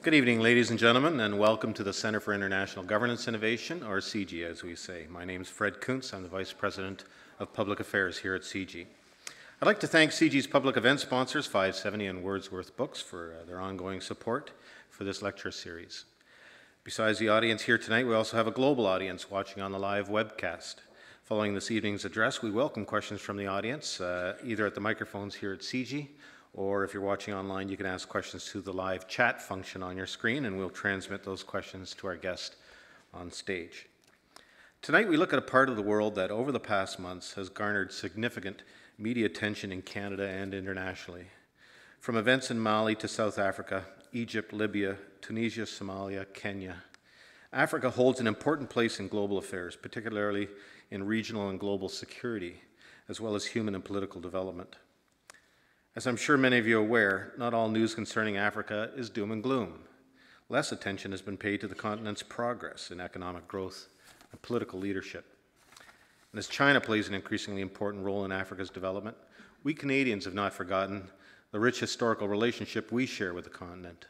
Good evening, ladies and gentlemen, and welcome to the Center for International Governance Innovation, or CIGI as we say. My name is Fred Kuntz. I'm the Vice President of Public Affairs here at CIGI. I'd like to thank CIGI's public event sponsors, 570 and Wordsworth Books, for their ongoing support for this lecture series. Besides the audience here tonight, we also have a global audience watching on the live webcast. Following this evening's address, we welcome questions from the audience, either at the microphones here at CIGI, or if you're watching online, you can ask questions through the live chat function on your screen, and we'll transmit those questions to our guest on stage. Tonight, we look at a part of the world that over the past months has garnered significant media attention in Canada and internationally. From events in Mali to South Africa, Egypt, Libya, Tunisia, Somalia, Kenya, Africa holds an important place in global affairs, particularly in regional and global security, as well as human and political development. As I'm sure many of you are aware, not all news concerning Africa is doom and gloom. Less attention has been paid to the continent's progress in economic growth and political leadership. And as China plays an increasingly important role in Africa's development, we Canadians have not forgotten the rich historical relationship we share with the continent.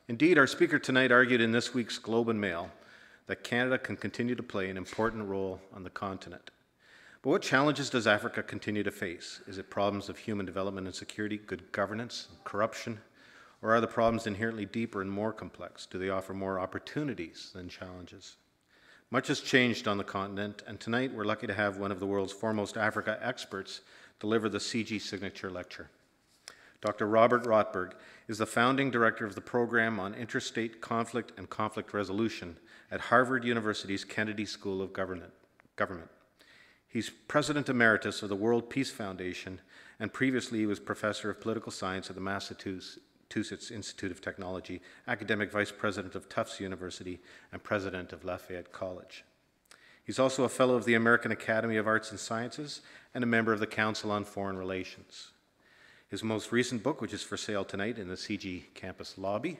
Indeed, our speaker tonight argued in this week's Globe and Mail that Canada can continue to play an important role on the continent. But what challenges does Africa continue to face? Is it problems of human development and security, good governance, corruption? Or are the problems inherently deeper and more complex? Do they offer more opportunities than challenges? Much has changed on the continent, and tonight we're lucky to have one of the world's foremost Africa experts deliver the CIGI Signature Lecture. Dr. Robert Rotberg is the founding director of the Program on Interstate Conflict and Conflict Resolution at Harvard University's Kennedy School of Government. He's President Emeritus of the World Peace Foundation, and previously he was Professor of Political Science at the Massachusetts Institute of Technology, Academic Vice President of Tufts University, and President of Lafayette College. He's also a Fellow of the American Academy of Arts and Sciences and a member of the Council on Foreign Relations. His most recent book, which is for sale tonight in the CIGI Campus lobby,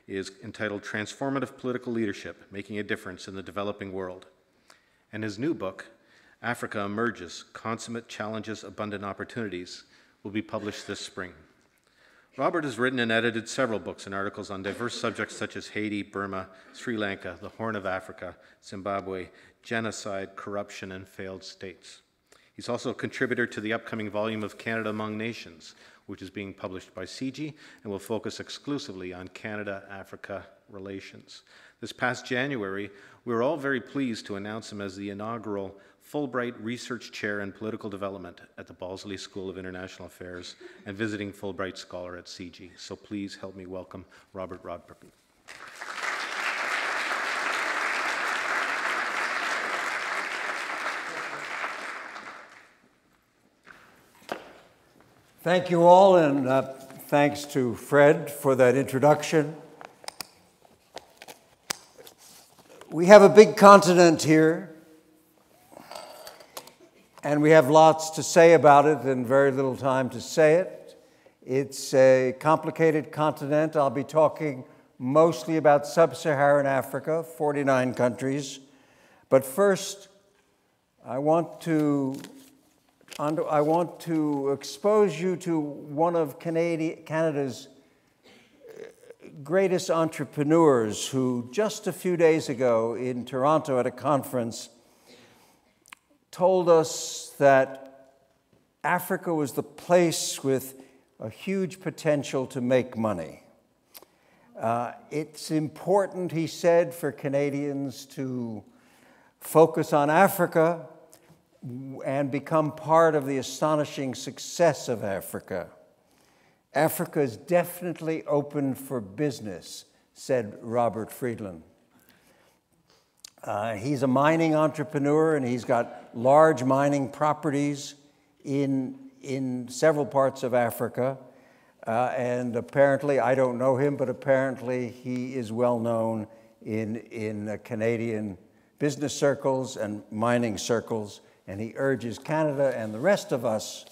is entitled Transformative Political Leadership, Making a Difference in the Developing World. And his new book, Africa Emerges, Consummate Challenges, Abundant Opportunities, will be published this spring. Robert has written and edited several books and articles on diverse subjects such as Haiti, Burma, Sri Lanka, the Horn of Africa, Zimbabwe, genocide, corruption, and failed states. He's also a contributor to the upcoming volume of Canada Among Nations, which is being published by CIGI and will focus exclusively on Canada-Africa relations. This past January, we were all very pleased to announce him as the inaugural Fulbright Research Chair in Political Development at the Balsillie School of International Affairs and visiting Fulbright Scholar at CIGI. So please help me welcome Robert Rotberg. Thank you all, and thanks to Fred for that introduction. We have a big continent here, and we have lots to say about it and very little time to say it. It's a complicated continent. I'll be talking mostly about sub-Saharan Africa, 49 countries. But first, I want to expose you to one of Canada's greatest entrepreneurs who just a few days ago in Toronto at a conference told us that Africa was the place with a huge potential to make money. It's important, he said, for Canadians to focus on Africa and become part of the astonishing success of Africa. Africa is definitely open for business, said Robert Friedland. He's a mining entrepreneur, and he's got large mining properties in several parts of Africa. And apparently, I don't know him, but apparently he is well known in Canadian business circles and mining circles. And he urges Canada and the rest of us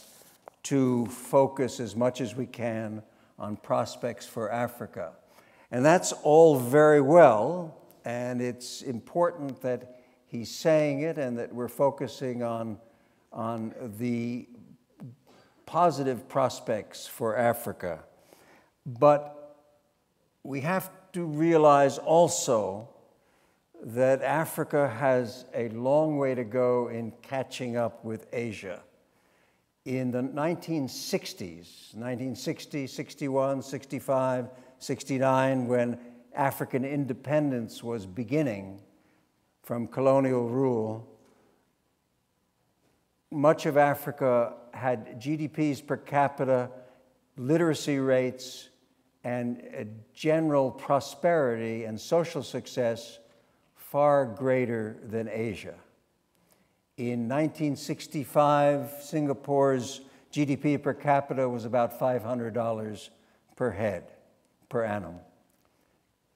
to focus as much as we can on prospects for Africa. And that's all very well, and it's important that he's saying it and that we're focusing on the positive prospects for Africa. But we have to realize also that Africa has a long way to go in catching up with Asia. In the 1960s, 1960, 61, 65, 69, when African independence was beginning from colonial rule, much of Africa had GDPs per capita, literacy rates, and a general prosperity and social success far greater than Asia. In 1965, Singapore's GDP per capita was about $500 per head, per annum.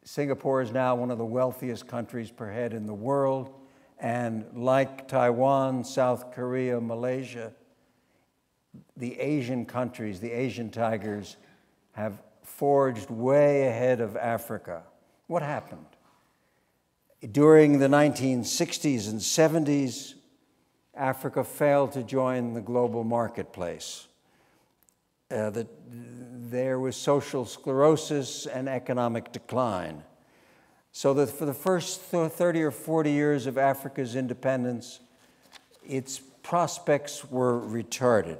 Singapore is now one of the wealthiest countries per head in the world, and like Taiwan, South Korea, Malaysia, the Asian countries, the Asian tigers, have forged way ahead of Africa. What happened? During the 1960s and 70s, Africa failed to join the global marketplace. There was social sclerosis and economic decline. So that for the first 30 or 40 years of Africa's independence, its prospects were retarded.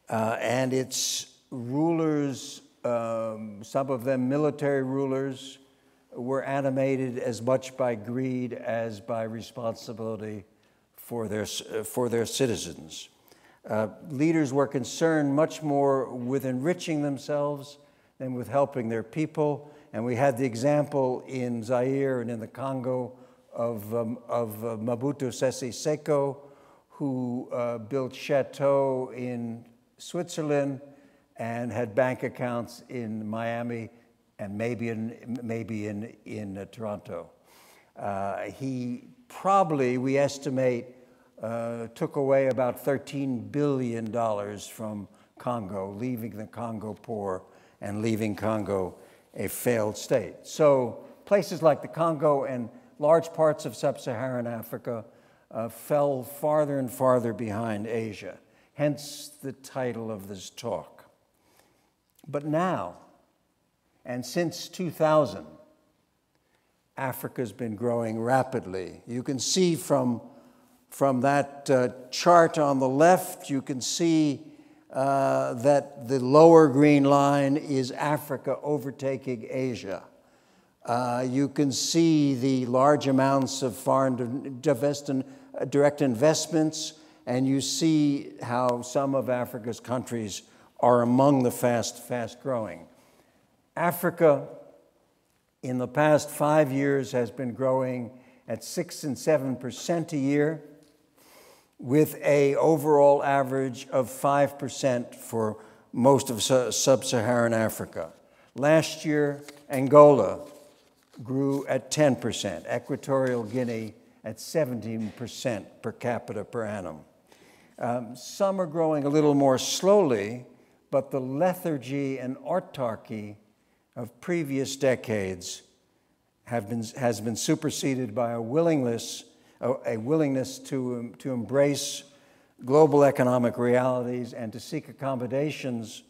And its rulers, some of them military rulers, were animated as much by greed as by responsibility for their citizens. Leaders were concerned much more with enriching themselves than with helping their people. And we had the example in Zaire and in the Congo of Mobutu Sese Seko, who built chateaux in Switzerland and had bank accounts in Miami and maybe in Toronto. He probably, we estimate, took away about $13 billion from Congo, leaving the Congo poor and leaving Congo a failed state. So places like the Congo and large parts of sub-Saharan Africa fell farther and farther behind Asia, hence the title of this talk. But now, and since 2000, Africa's been growing rapidly. You can see from that chart on the left, you can see that the lower green line is Africa overtaking Asia. You can see the large amounts of foreign direct investments, and you see how some of Africa's countries are among the fast growing. Africa, in the past 5 years, has been growing at 6% and 7% a year, with an overall average of 5% for most of sub-Saharan Africa. Last year, Angola grew at 10%, Equatorial Guinea at 17% per capita per annum. Some are growing a little more slowly, but the lethargy and autarky of previous decades has been superseded by a willingness to embrace global economic realities and to seek accommodations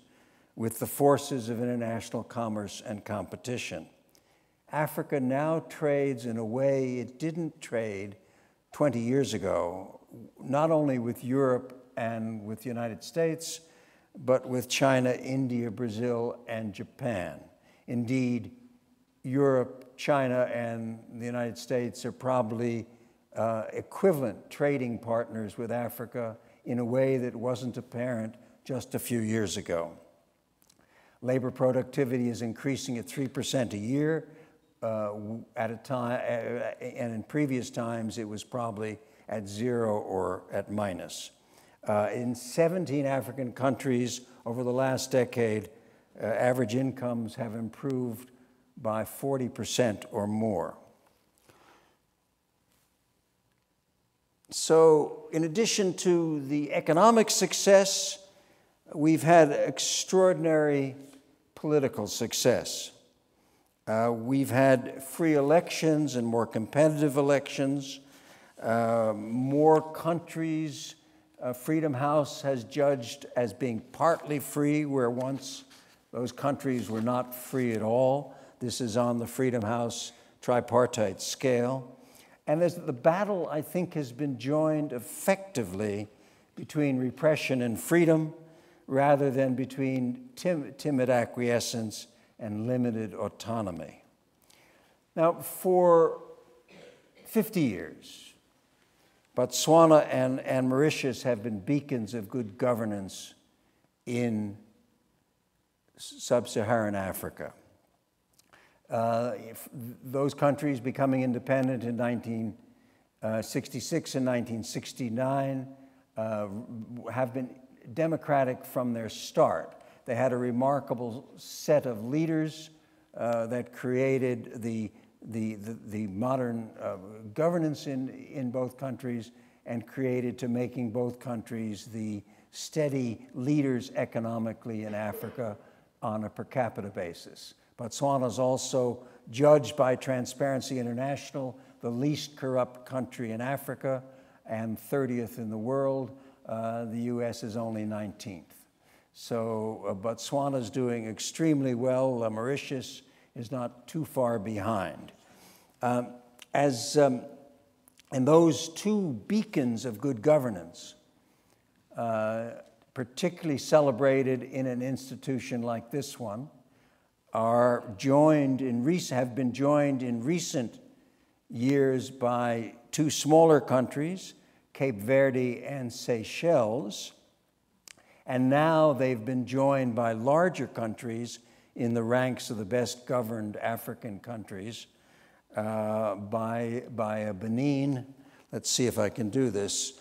with the forces of international commerce and competition. Africa now trades in a way it didn't trade 20 years ago, not only with Europe and with the United States, but with China, India, Brazil, and Japan. Indeed, Europe, China, and the United States are probably equivalent trading partners with Africa in a way that wasn't apparent just a few years ago. Labor productivity is increasing at 3% a year at a time, and in previous times it was probably at 0 or at minus. In 17 African countries over the last decade, average incomes have improved by 40% or more. So, in addition to the economic success, we've had extraordinary political success. We've had free elections and more competitive elections. More countries, Freedom House has judged as being partly free, where once Those countries were not free at all. This is on the Freedom House tripartite scale. And the battle, I think, has been joined effectively between repression and freedom rather than between timid acquiescence and limited autonomy. Now, for 50 years, Botswana and Mauritius have been beacons of good governance in sub-Saharan Africa. Those countries becoming independent in 1966 and 1969 have been democratic from their start. They had a remarkable set of leaders that created the modern governance in both countries and created to making both countries the steady leaders economically in Africa on a per capita basis. Botswana is also judged by Transparency International the least corrupt country in Africa and 30th in the world. The US is only 19th. So Botswana is doing extremely well. Mauritius is not too far behind. And those two beacons of good governance, particularly celebrated in an institution like this one, have been joined in recent years by two smaller countries, Cape Verde and Seychelles, and now they've been joined by larger countries in the ranks of the best governed African countries, by Benin. Let's see if I can do this.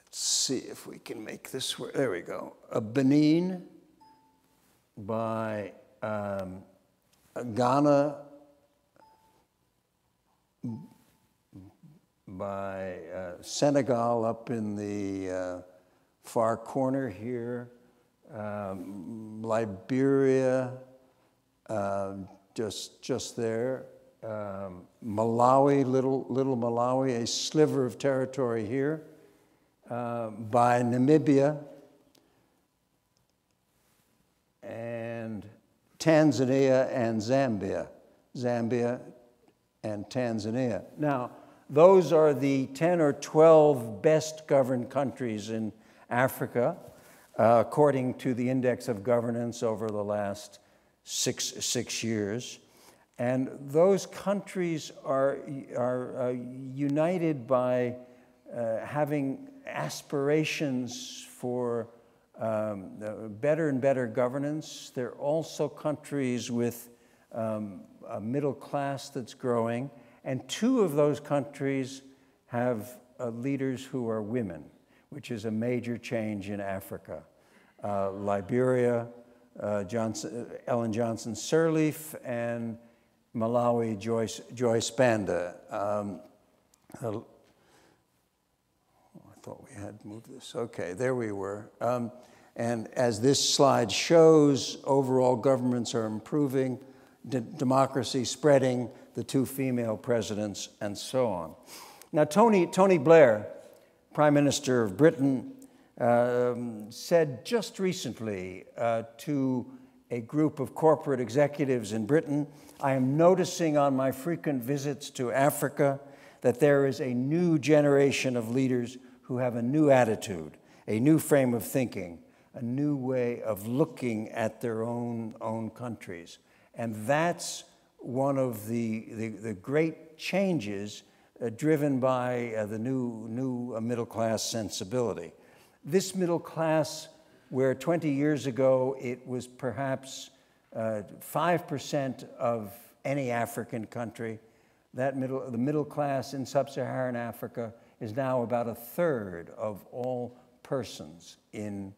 Let's see if we can make this work. There we go. Benin, by Ghana, by Senegal up in the far corner here, Liberia, just there, Malawi, little Malawi, a sliver of territory here, by Namibia, and Tanzania and Zambia and Tanzania. Now, those are the 10 or 12 best governed countries in Africa, according to the Index of Governance over the last six years. And those countries are united by having aspirations for better and better governance. They're also countries with a middle class that's growing. And two of those countries have leaders who are women, which is a major change in Africa. Liberia, Ellen Johnson Sirleaf, and Malawi, Joyce Banda. I thought we had moved this. Okay, there we were. And as this slide shows, overall governments are improving, democracy spreading, the two female presidents, and so on. Now, Tony Blair, Prime Minister of Britain, said just recently to a group of corporate executives in Britain, I am noticing on my frequent visits to Africa that there is a new generation of leaders who have a new attitude, a new frame of thinking, a new way of looking at their own countries. And that's one of the great changes driven by the new middle-class sensibility. This middle class, where 20 years ago it was perhaps 5% of any African country, the middle class in sub-Saharan Africa is now about a third of all persons in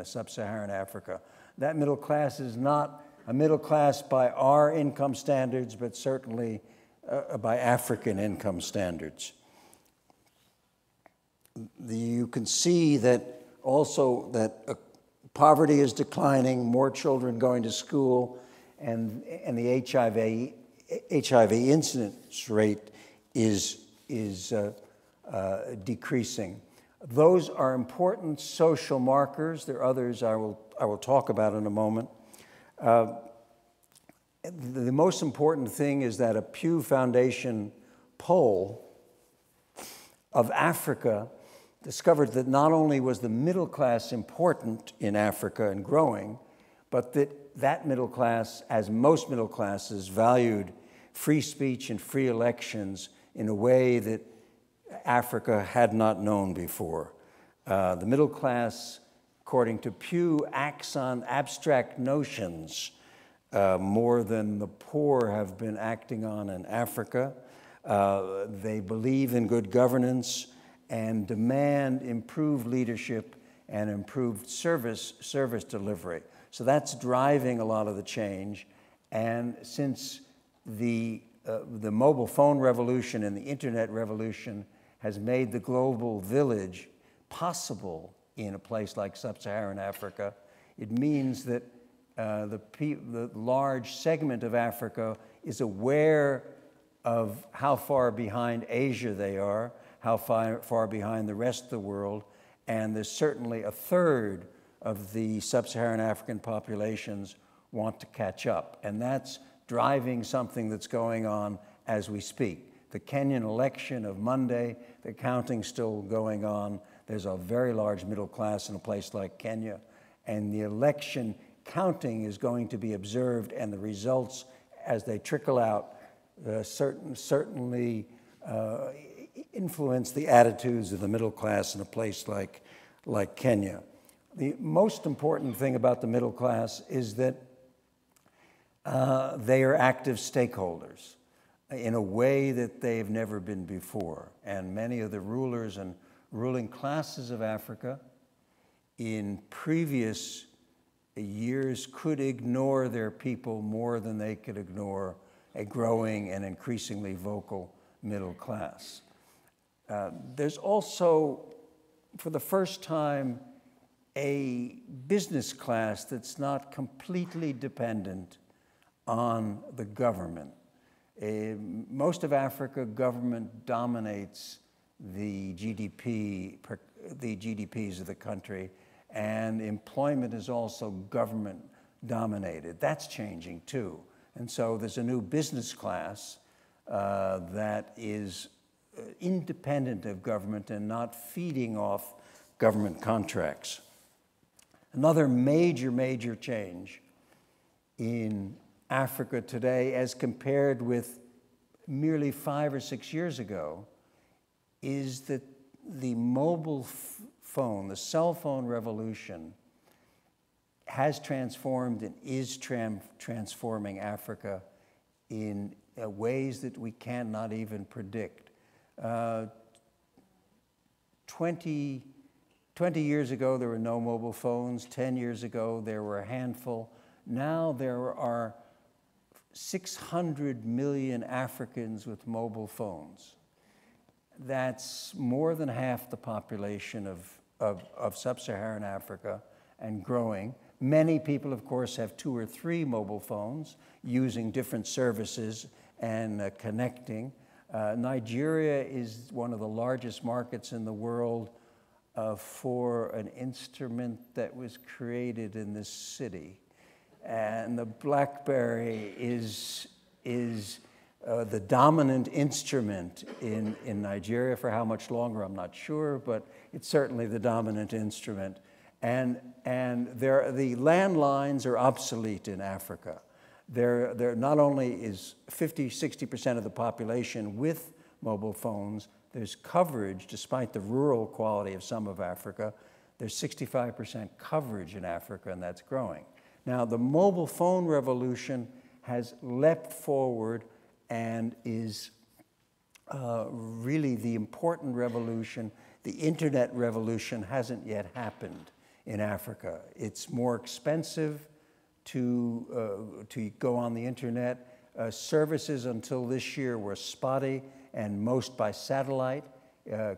sub-Saharan Africa. That middle class is not a middle class by our income standards, but certainly by African income standards. You can see that also that poverty is declining, more children going to school, and the HIV incidence rate is decreasing. Those are important social markers. There are others I will talk about in a moment. The most important thing is that a Pew Foundation poll of Africa discovered that not only was the middle class important in Africa and growing, but that middle class, as most middle classes, valued free speech and free elections in a way that Africa had not known before. The middle class, according to Pew, acts on abstract notions more than the poor have been acting on in Africa. They believe in good governance and demand improved leadership and improved service delivery. So that's driving a lot of the change. And since the mobile phone revolution and the internet revolution has made the global village possible in a place like sub-Saharan Africa, it means that the large segment of Africa is aware of how far behind Asia they are, how far behind the rest of the world, and there's certainly a third of the sub-Saharan African populations want to catch up, and that's driving something that's going on as we speak. The Kenyan election of Monday, the counting's still going on. There's a very large middle class in a place like Kenya, and the election counting is going to be observed, and the results as they trickle out certainly influence the attitudes of the middle class in a place like Kenya. The most important thing about the middle class is that they are active stakeholders in a way that they've never been before. And many of the rulers and ruling classes of Africa in previous years could ignore their people more than they could ignore a growing and increasingly vocal middle class. There's also, for the first time, a business class that's not completely dependent on the government. Most of Africa, government dominates the GDPs of the country, and employment is also government dominated. That's changing too. And so there's a new business class that is independent of government and not feeding off government contracts. Another major change in Africa today, as compared with merely 5 or 6 years ago, is that the mobile phone, the cell phone revolution, has transformed and is transforming Africa in ways that we cannot even predict. 20 years ago, there were no mobile phones. 10 years ago, there were a handful. Now there are 600 million Africans with mobile phones. That's more than half the population of sub-Saharan Africa and growing. Many people, of course, have 2 or 3 mobile phones using different services and connecting. Nigeria is one of the largest markets in the world for an instrument that was created in this city. And the BlackBerry is the dominant instrument in Nigeria. For how much longer, I'm not sure, but it's certainly the dominant instrument. And the landlines are obsolete in Africa. There not only is 50–60% of the population with mobile phones, there's coverage, despite the rural quality of some of Africa, there's 65% coverage in Africa, and that's growing. Now, the mobile phone revolution has leapt forward and is really the important revolution. The internet revolution hasn't yet happened in Africa. It's more expensive to go on the internet. Services until this year were spotty and most by satellite.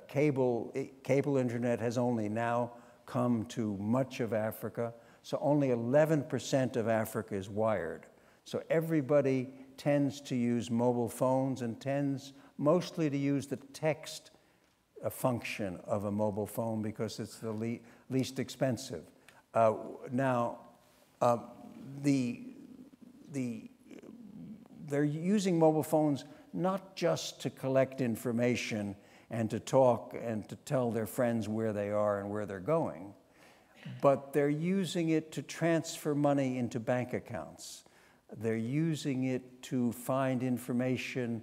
Cable internet has only now come to much of Africa. So only 11% of Africa is wired. So everybody tends to use mobile phones and tends mostly to use the text function of a mobile phone because it's the least expensive. They're using mobile phones not just to collect information and to talk and to tell their friends where they are and where they're going, but they're using it to transfer money into bank accounts. They're using it to find information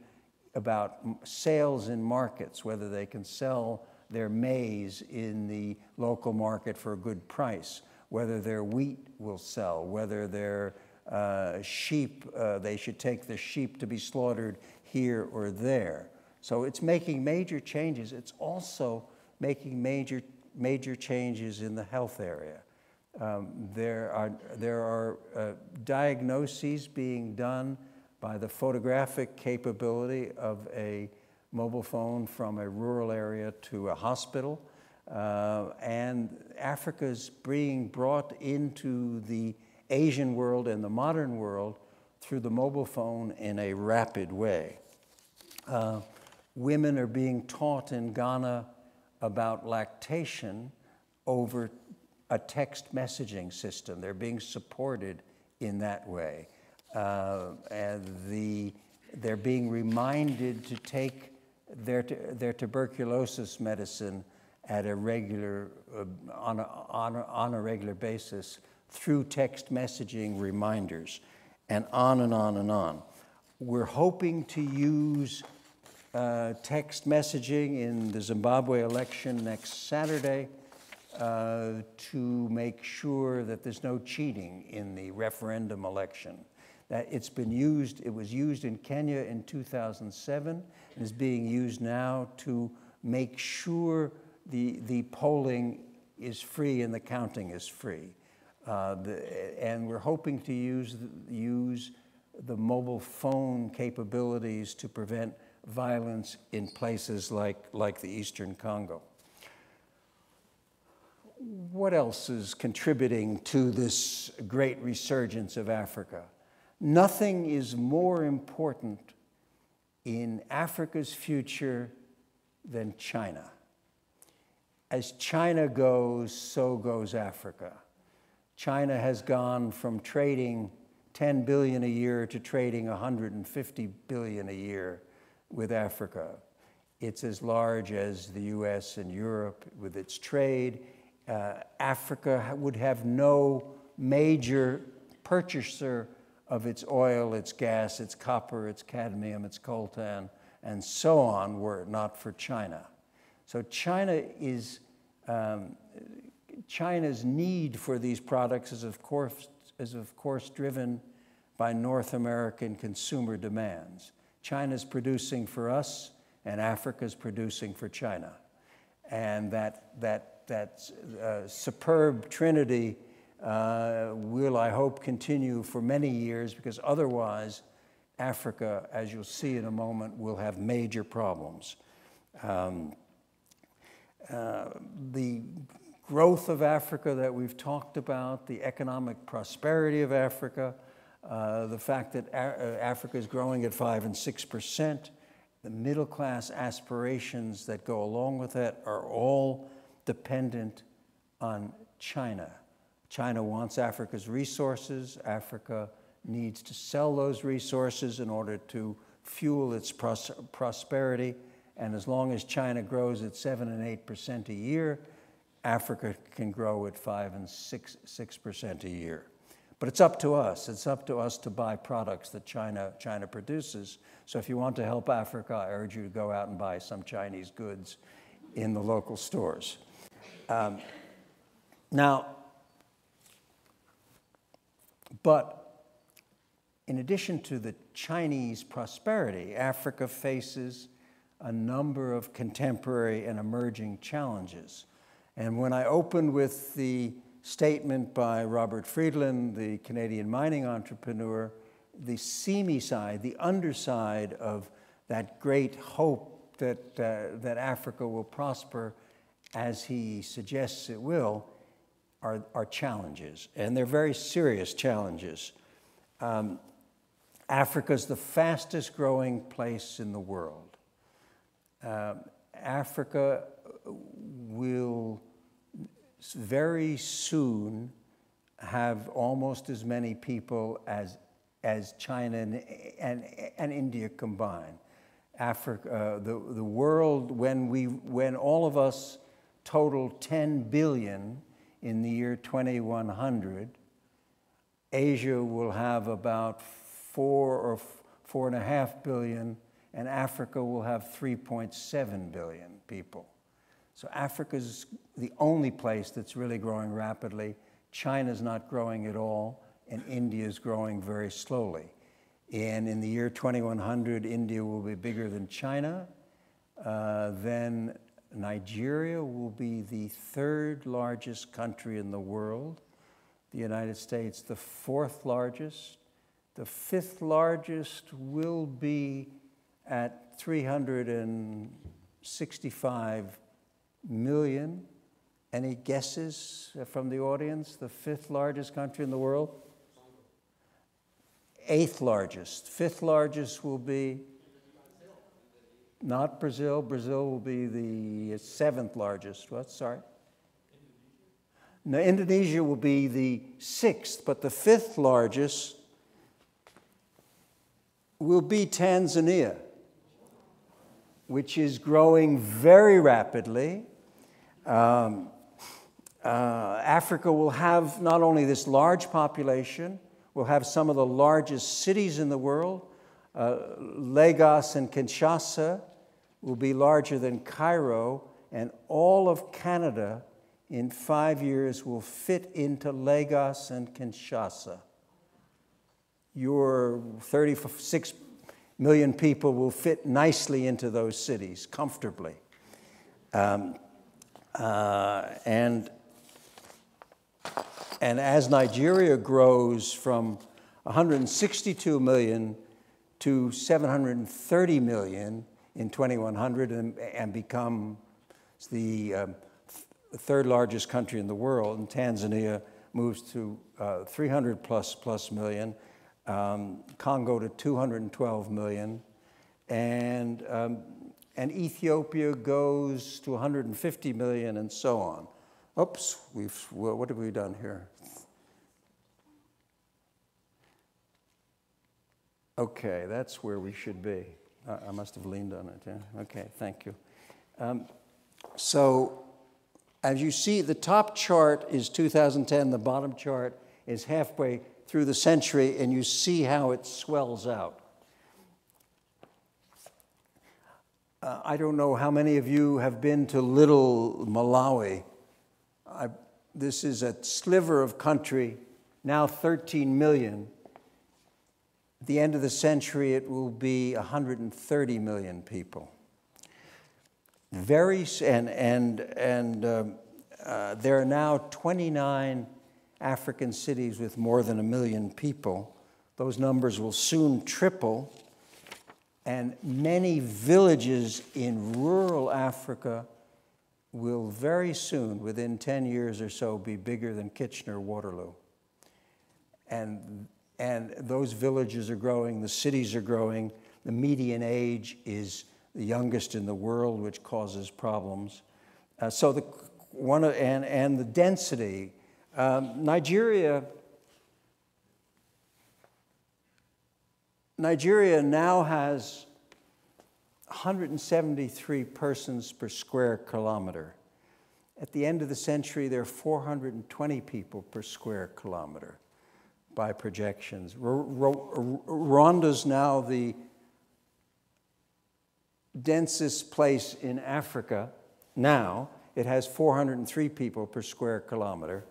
about sales in markets, whether they can sell their maize in the local market for a good price, whether their wheat will sell, whether their sheep, they should take the sheep to be slaughtered here or there. So it's making major changes. It's also making major changes in the health area. There are diagnoses being done by the photographic capability of a mobile phone from a rural area to a hospital. And Africa's being brought into the Asian world and the modern world through the mobile phone in a rapid way. Women are being taught in Ghana about lactation over a text messaging system. They're being supported in that way. And they're being reminded to take their tuberculosis medicine at a regular, on a regular basis through text messaging reminders, and on and on and on. We're hoping to use text messaging in the Zimbabwe election next Saturday to make sure that there's no cheating in the referendum election. That it's been used, it was used in Kenya in 2007, and is being used now to make sure the polling is free and the counting is free. And we're hoping to use the mobile phone capabilities to prevent violence in places like the Eastern Congo. What else is contributing to this great resurgence of Africa? Nothing is more important in Africa's future than China. As China goes, so goes Africa. China has gone from trading 10 billion a year to trading 150 billion a year with Africa. It's as large as the US and Europe with its trade. Africa would have no major purchaser of its oil, its gas, its copper, its cadmium, its coltan, and so on, were it not for China. So China's need for these products is of course driven by North American consumer demands. China's producing for us, and Africa's producing for China. And that superb trinity will, I hope, continue for many years, because otherwise Africa, as you'll see in a moment, will have major problems. The growth of Africa that we've talked about, the economic prosperity of Africa, the fact that Africa is growing at 5% and 6%, the middle class aspirations that go along with that are all dependent on China. China wants Africa's resources. Africa needs to sell those resources in order to fuel its prosperity. And as long as China grows at 7% and 8% a year, Africa can grow at 5% and 6% a year. But it's up to us. It's up to us to buy products that China produces. So if you want to help Africa, I urge you to go out and buy some Chinese goods in the local stores. But in addition to the Chinese prosperity, Africa faces a number of contemporary and emerging challenges. And when I opened with the statement by Robert Friedland, the Canadian mining entrepreneur, the seamy side, the underside of that great hope that Africa will prosper as he suggests it will, are challenges, and they're very serious challenges. Africa's the fastest growing place in the world. Africa will very soon have almost as many people as China and India combined. Africa, the world, when all of us total 10 billion in the year 2100, Asia will have about 4 or 4.5 billion, and Africa will have 3.7 billion people. So Africa's the only place that's really growing rapidly. China's not growing at all, and India is growing very slowly. And in the year 2100, India will be bigger than China. Then Nigeria will be the 3rd largest country in the world. The United States, the 4th largest. The 5th largest will be at 365 million. Any guesses from the audience? The 5th largest country in the world? 8th largest. 5th largest will be not Brazil. Brazil will be the 7th largest. What? Sorry. No, Indonesia will be the 6th, but the 5th largest will be Tanzania, which is growing very rapidly. Africa will have not only this large population, we'll have some of the largest cities in the world. Lagos and Kinshasa will be larger than Cairo, and all of Canada in 5 years will fit into Lagos and Kinshasa. Your 36 million people will fit nicely into those cities, comfortably. And as Nigeria grows from 162 million to 730 million in 2100 and becomes the 3rd largest country in the world, and Tanzania moves to 300 plus million, Congo to 212 million, and Ethiopia goes to 150 million, and so on. Oops, what have we done here? Okay, that's where we should be. I must have leaned on it, yeah? Okay, thank you. So, as you see, the top chart is 2010, the bottom chart is halfway through the century, and you see how it swells out. I don't know how many of you have been to Little Malawi. This is a sliver of country, now 13 million. At the end of the century, it will be 130 million people. There are now 29 African cities with more than 1 million people. Those numbers will soon triple, and many villages in rural Africa will very soon, within 10 years or so, be bigger than Kitchener, Waterloo. And those villages are growing, the cities are growing, the median age is the youngest in the world, which causes problems. So the density. Nigeria now has 173 persons per square kilometer. At the end of the century, there are 420 people per square kilometer by projections. Rwanda's now the densest place in Africa now. It has 403 people per square kilometer.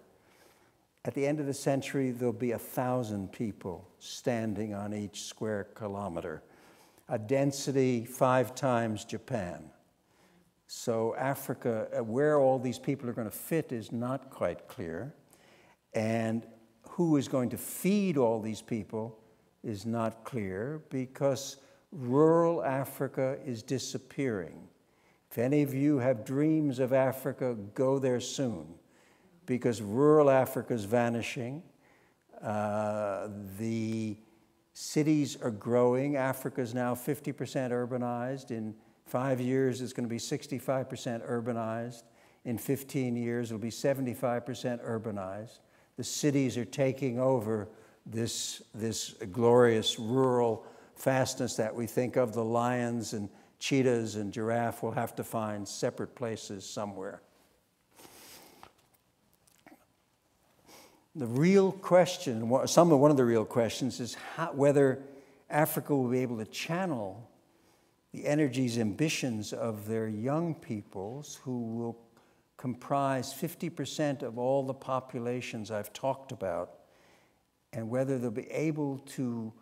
At the end of the century, there'll be 1,000 people standing on each square kilometer, a density 5 times Japan. So Africa, where all these people are going to fit is not quite clear. And who is going to feed all these people is not clear, because rural Africa is disappearing. If any of you have dreams of Africa, go there soon, because rural Africa is vanishing. The cities are growing. Africa is now 50% urbanized. In 5 years, it's going to be 65% urbanized. In 15 years, it'll be 75% urbanized. The cities are taking over this glorious rural fastness that we think of. The lions and cheetahs and giraffe will have to find separate places somewhere. The real question, one of the real questions is whether Africa will be able to channel the energies, ambitions of their young peoples who will comprise 50% of all the populations I've talked about, and whether they'll be able to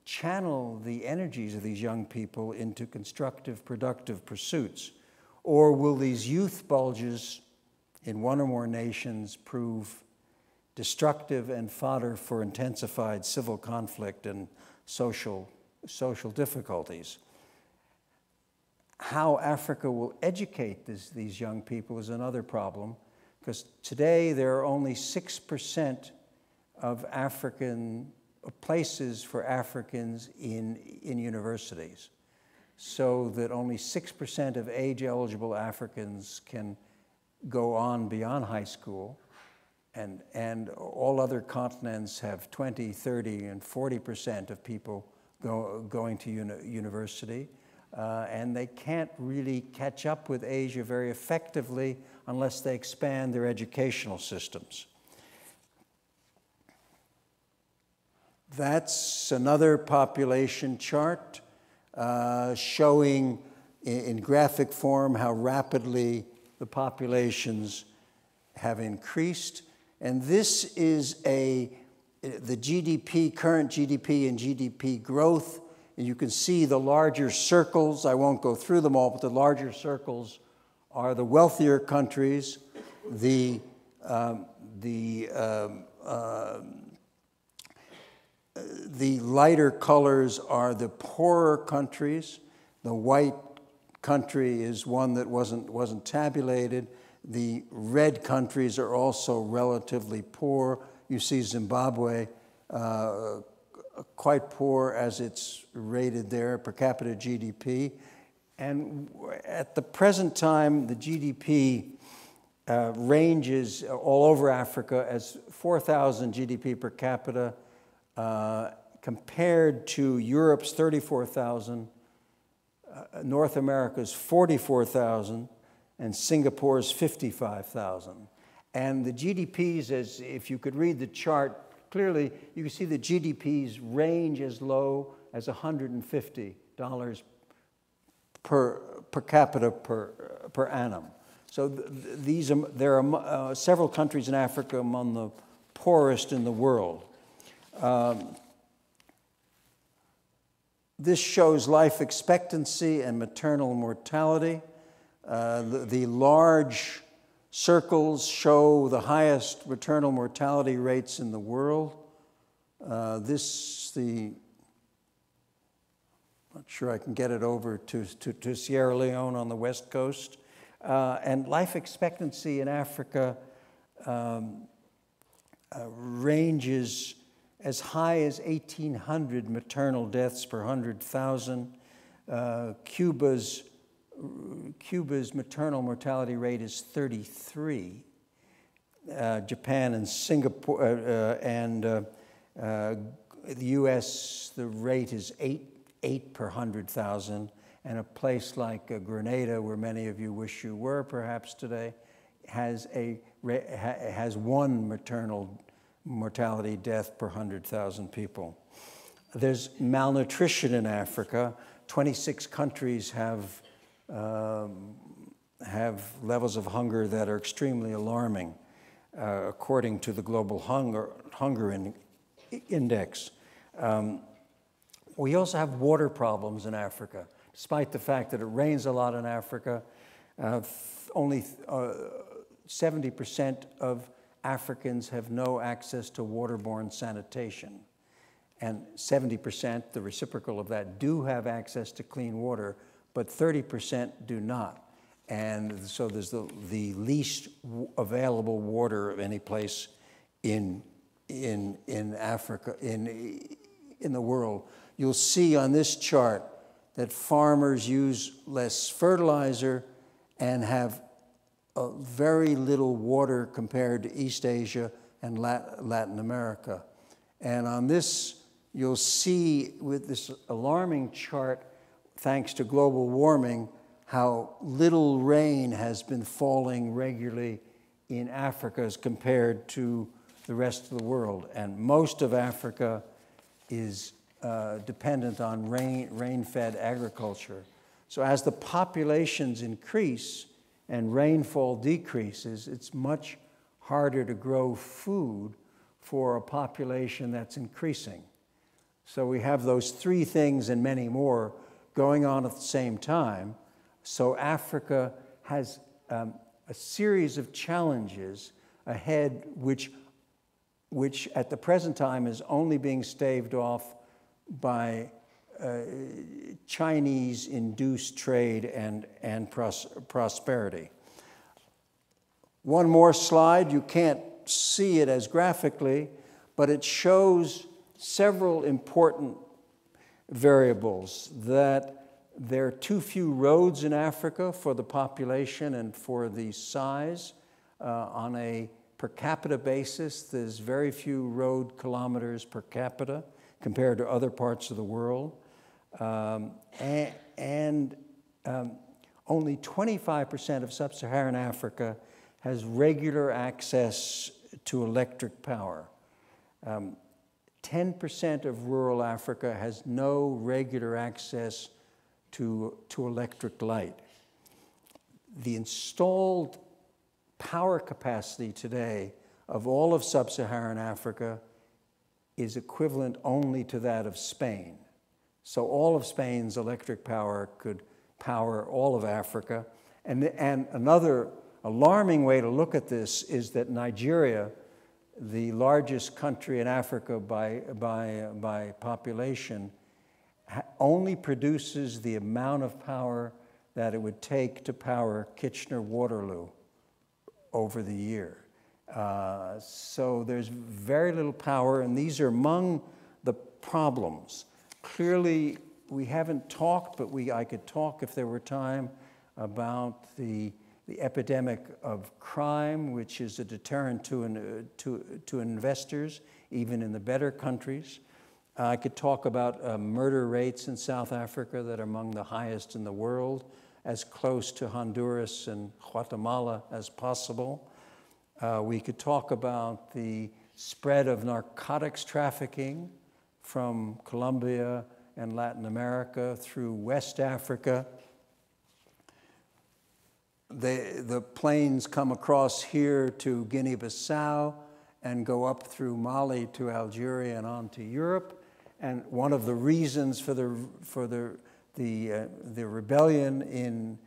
channel the energies of these young people into constructive, productive pursuits. Or will these youth bulges in one or more nations prove destructive and fodder for intensified civil conflict and social difficulties? How Africa will educate these young people is another problem, because today there are only 6% of places for Africans in universities, so that only 6% of age-eligible Africans can go on beyond high school, and all other continents have 20, 30, and 40% of people going to university. And they can't really catch up with Asia very effectively unless they expand their educational systems. That's another population chart showing in graphic form how rapidly the populations have increased. And this is the GDP, current GDP and GDP growth. And you can see the larger circles. I won't go through them all, but the larger circles are the wealthier countries. The lighter colors are the poorer countries. The white country is one that wasn't tabulated. The red countries are also relatively poor. You see Zimbabwe, quite poor as it's rated there, per capita GDP. And at the present time, the GDP ranges all over Africa as 4,000 GDP per capita compared to Europe's 34,000, North America's 44,000, and Singapore's 55,000. And the GDPs, as if you could read the chart clearly, you can see the GDPs range as low as $150 per capita per annum. So there are several countries in Africa among the poorest in the world. This shows life expectancy and maternal mortality. The large circles show the highest maternal mortality rates in the world. Not sure I can get it over to Sierra Leone on the west coast. And life expectancy in Africa ranges as high as 1,800 maternal deaths per 100,000. Cuba's maternal mortality rate is 33. Japan and Singapore and the U.S., the rate is 8 per 100,000. And a place like Grenada, where many of you wish you were perhaps today, has one maternal mortality death per 100,000 people. There's malnutrition in Africa. 26 countries have levels of hunger that are extremely alarming, according to the Global Hunger Index. We also have water problems in Africa. Despite the fact that it rains a lot in Africa, only 70% of Africans have no access to waterborne sanitation. And 70%, the reciprocal of that, do have access to clean water, but 30% do not. And so there's the least available water of any place in Africa, in the world. You'll see on this chart that farmers use less fertilizer and have very little water compared to East Asia and Latin America. And on this, you'll see with this alarming chart, thanks to global warming, how little rain has been falling regularly in Africa as compared to the rest of the world. And most of Africa is dependent on rain-fed agriculture. So as the populations increase and rainfall decreases, it's much harder to grow food for a population that's increasing. So we have those three things and many more going on at the same time. So Africa has a series of challenges ahead, which at the present time is only being staved off by Chinese-induced trade and prosperity. One more slide. You can't see it as graphically, but it shows several important variables: that there are too few roads in Africa for the population and for the size. On a per capita basis, there's very few road kilometers per capita compared to other parts of the world. Only 25% of sub-Saharan Africa has regular access to electric power. 10% of rural Africa has no regular access to electric light. The installed power capacity today of all of sub-Saharan Africa is equivalent only to that of Spain. So all of Spain's electric power could power all of Africa. And another alarming way to look at this is that Nigeria, the largest country in Africa by population, only produces the amount of power that it would take to power Kitchener-Waterloo over the year. So there's very little power, and these are among the problems. Clearly, we haven't talked, but I could talk if there were time about the epidemic of crime, which is a deterrent to investors, even in the better countries. I could talk about murder rates in South Africa that are among the highest in the world, as close to Honduras and Guatemala as possible. We could talk about the spread of narcotics trafficking from Colombia and Latin America through West Africa. The planes come across here to Guinea-Bissau and go up through Mali to Algeria and on to Europe. And one of the reasons for the rebellion in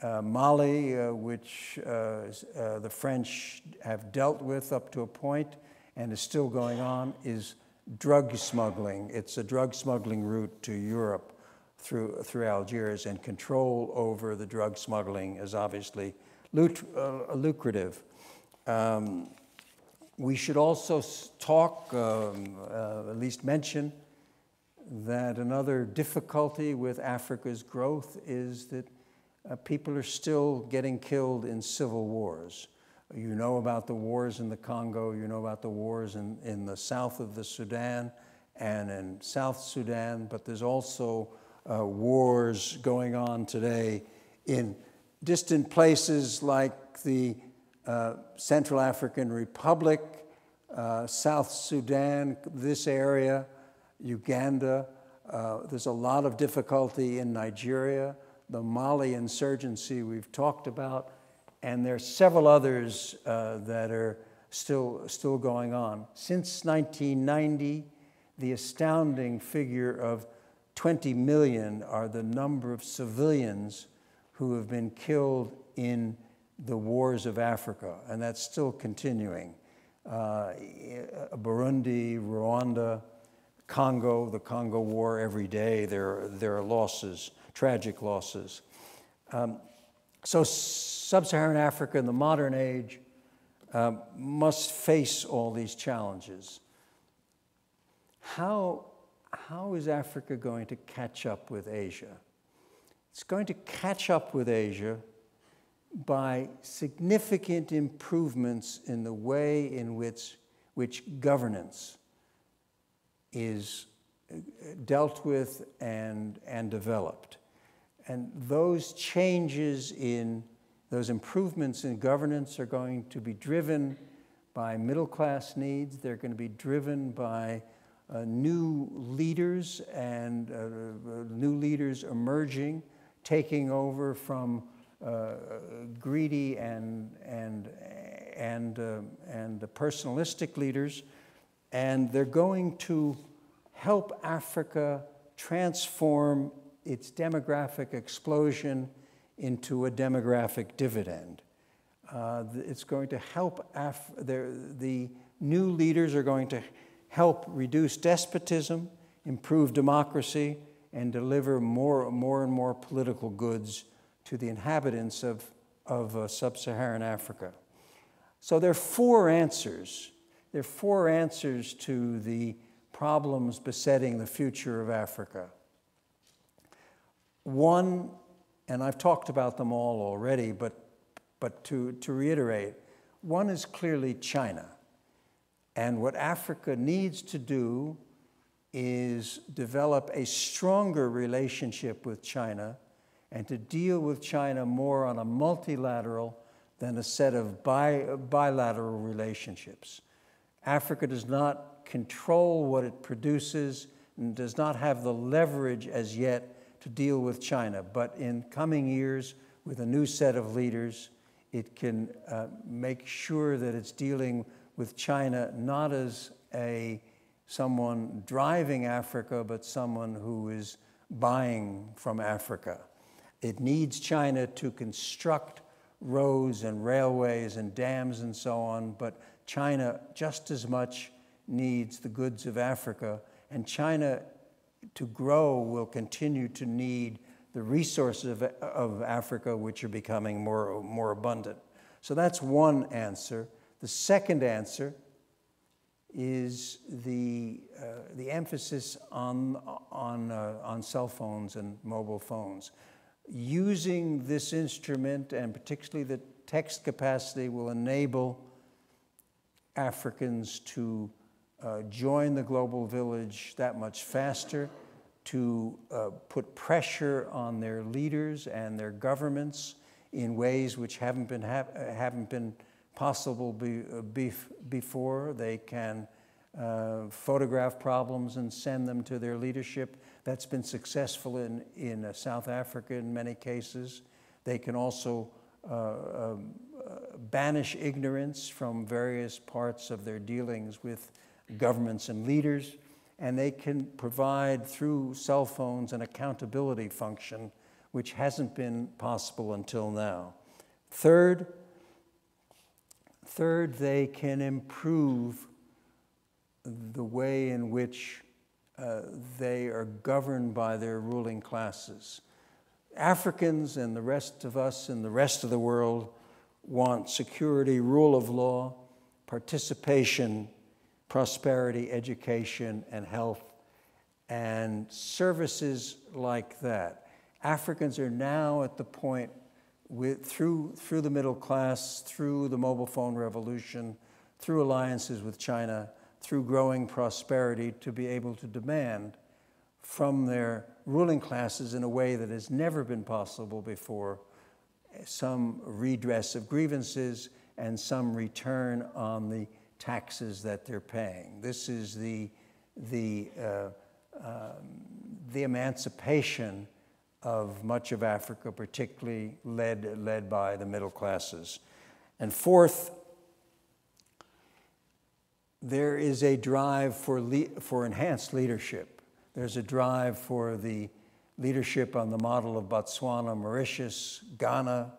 Mali, which the French have dealt with up to a point and is still going on, is drug smuggling. It's a drug smuggling route to Europe through Algiers, and control over the drug smuggling is obviously lucrative. We should also talk, at least mention, that another difficulty with Africa's growth is that people are still getting killed in civil wars. You know about the wars in the Congo, you know about the wars in the south of the Sudan and in South Sudan, but there's also wars going on today in distant places like the Central African Republic, South Sudan, this area, Uganda. There's a lot of difficulty in Nigeria, the Mali insurgency we've talked about, and there are several others that are still going on. Since 1990, the astounding figure of 20 million are the number of civilians who have been killed in the wars of Africa, and that's still continuing. Burundi, Rwanda, Congo, the Congo War, every day there are losses, tragic losses. So sub-Saharan Africa in the modern age must face all these challenges. How is Africa going to catch up with Asia? It's going to catch up with Asia by significant improvements in the way in which governance is dealt with and developed. And those changes those improvements in governance are going to be driven by middle-class needs. They're going to be driven by new leaders and new leaders emerging, taking over from greedy and personalistic leaders, and they're going to help Africa transform its demographic explosion into a demographic dividend. It's going to help, the new leaders are going to help reduce despotism, improve democracy, and deliver more and more political goods to the inhabitants of sub-Saharan Africa. So there are four answers. There are four answers to the problems besetting the future of Africa. One, and I've talked about them all already, but to reiterate, one is clearly China. And what Africa needs to do is develop a stronger relationship with China and to deal with China more on a multilateral than a set of bilateral relationships. Africa does not control what it produces and does not have the leverage as yet to deal with China. But in coming years, with a new set of leaders, it can make sure that it's dealing with China not as someone driving Africa, but someone who is buying from Africa. It needs China to construct roads and railways and dams and so on, but China just as much needs the goods of Africa, and China to grow will continue to need the resources of Africa, which are becoming more abundant. So that's one answer. The second answer is the emphasis on cell phones and mobile phones. Using this instrument, and particularly the text capacity, will enable Africans to join the global village that much faster, to put pressure on their leaders and their governments in ways which haven't been possible before. They can photograph problems and send them to their leadership. That's been successful in South Africa in many cases. They can also banish ignorance from various parts of their dealings with governments and leaders, and they can provide through cell phones an accountability function which hasn't been possible until now. Third, they can improve the way in which they are governed by their ruling classes. Africans and the rest of us and the rest of the world want security, rule of law, participation, prosperity, education, and health, and services like that. Africans are now at the point, through the middle class, through the mobile phone revolution, through alliances with China, through growing prosperity, to be able to demand from their ruling classes in a way that has never been possible before some redress of grievances and some return on the taxes that they're paying. This is the emancipation of much of Africa, particularly led by the middle classes. And fourth, there is a drive for enhanced leadership. There's a drive for the leadership on the model of Botswana, Mauritius, Ghana.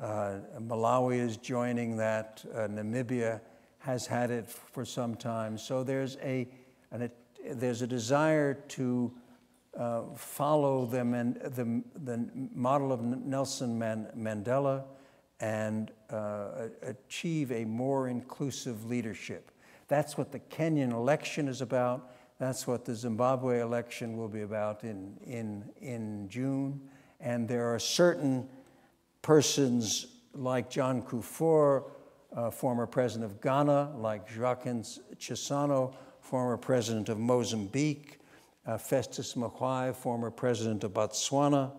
Malawi is joining that. Namibia has had it for some time. So there's a desire to follow the model of Nelson Mandela and achieve a more inclusive leadership. That's what the Kenyan election is about. That's what the Zimbabwe election will be about in June. And there are certain persons like John Kufuor, former president of Ghana, like Joaquin Chissano, former president of Mozambique, Festus Mogae, former president of Botswana,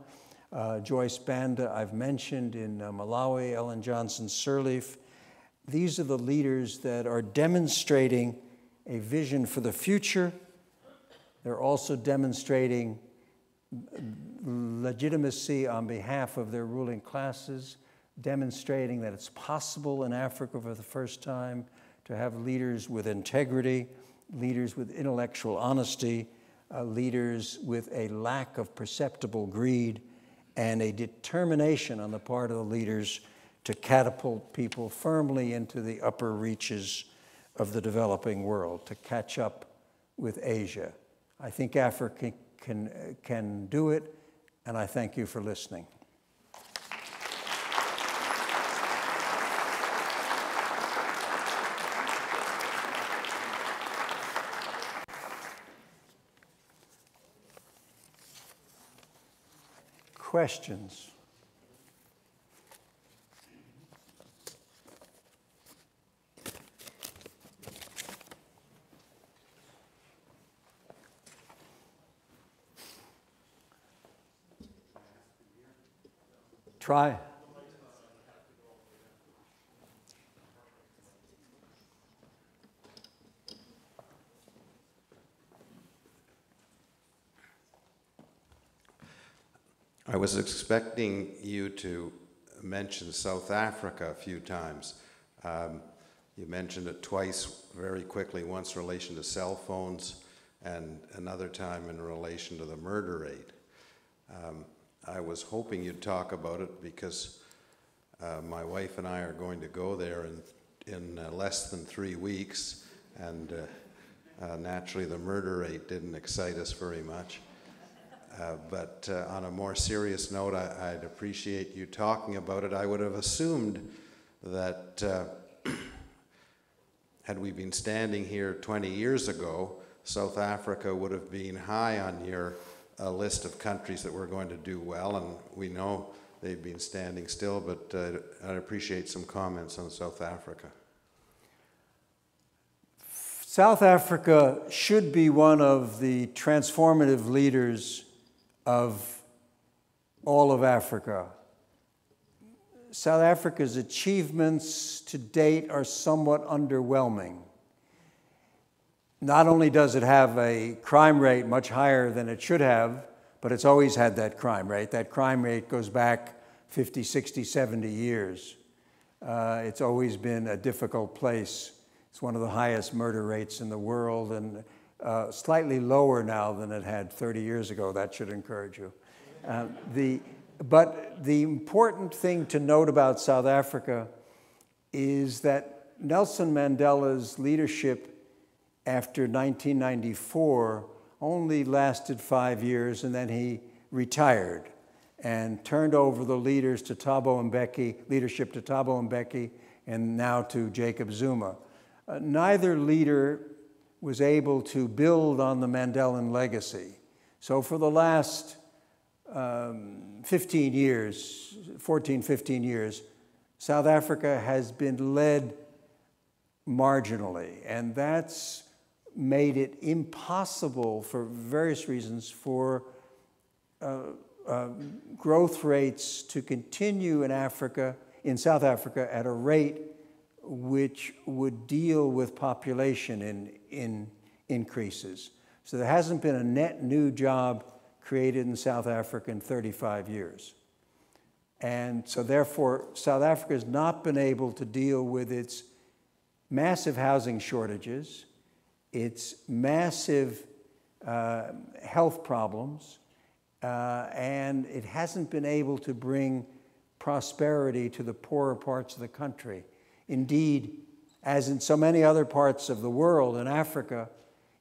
Joyce Banda, I've mentioned, in Malawi, Ellen Johnson Sirleaf. These are the leaders that are demonstrating a vision for the future. They're also demonstrating legitimacy on behalf of their ruling classes, demonstrating that it's possible in Africa for the first time to have leaders with integrity, leaders with intellectual honesty, leaders with a lack of perceptible greed, and a determination on the part of the leaders to catapult people firmly into the upper reaches of the developing world, to catch up with Asia. I think Africa can do it, and I thank you for listening. Questions? Try. I was expecting you to mention South Africa a few times. You mentioned it twice very quickly, once in relation to cell phones and another time in relation to the murder rate. I was hoping you'd talk about it because my wife and I are going to go there in less than 3 weeks, and naturally the murder rate didn't excite us very much. But on a more serious note, I'd appreciate you talking about it. I would have assumed that had we been standing here 20 years ago, South Africa would have been high on your list of countries that were going to do well, and we know they've been standing still, but I'd appreciate some comments on South Africa. South Africa should be one of the transformative leaders of all of Africa. South Africa's achievements to date are somewhat underwhelming. Not only does it have a crime rate much higher than it should have, but it's always had that crime rate. That crime rate goes back 50, 60, 70 years. It's always been a difficult place. It's one of the highest murder rates in the world, and slightly lower now than it had 30 years ago. That should encourage you. But the important thing to note about South Africa is that Nelson Mandela's leadership after 1994 only lasted 5 years, and then he retired and turned over the leadership to Thabo Mbeki, and now to Jacob Zuma. Neither leader was able to build on the Mandela legacy. So for the last 14, 15 years, South Africa has been led marginally, and that's made it impossible for various reasons for growth rates to continue in South Africa at a rate which would deal with population increases. So there hasn't been a net new job created in South Africa in 35 years. And so therefore, South Africa has not been able to deal with its massive housing shortages, its massive health problems, and it hasn't been able to bring prosperity to the poorer parts of the country. Indeed, as in so many other parts of the world, in Africa,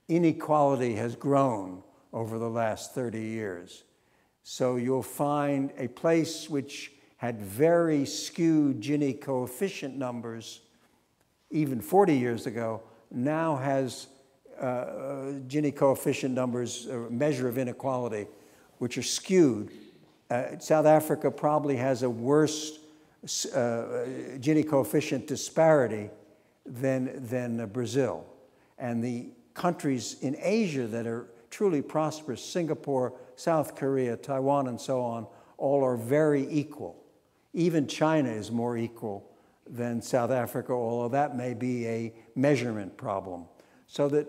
inequality has grown over the last 30 years. So you'll find a place which had very skewed Gini coefficient numbers even 40 years ago, now has Gini coefficient numbers, a measure of inequality, which are skewed South Africa probably has a worse Gini coefficient disparity than Brazil. And the countries in Asia that are truly prosperous, Singapore, South Korea, Taiwan, and so on, all are very equal. Even China is more equal than South Africa, although that may be a measurement problem. So that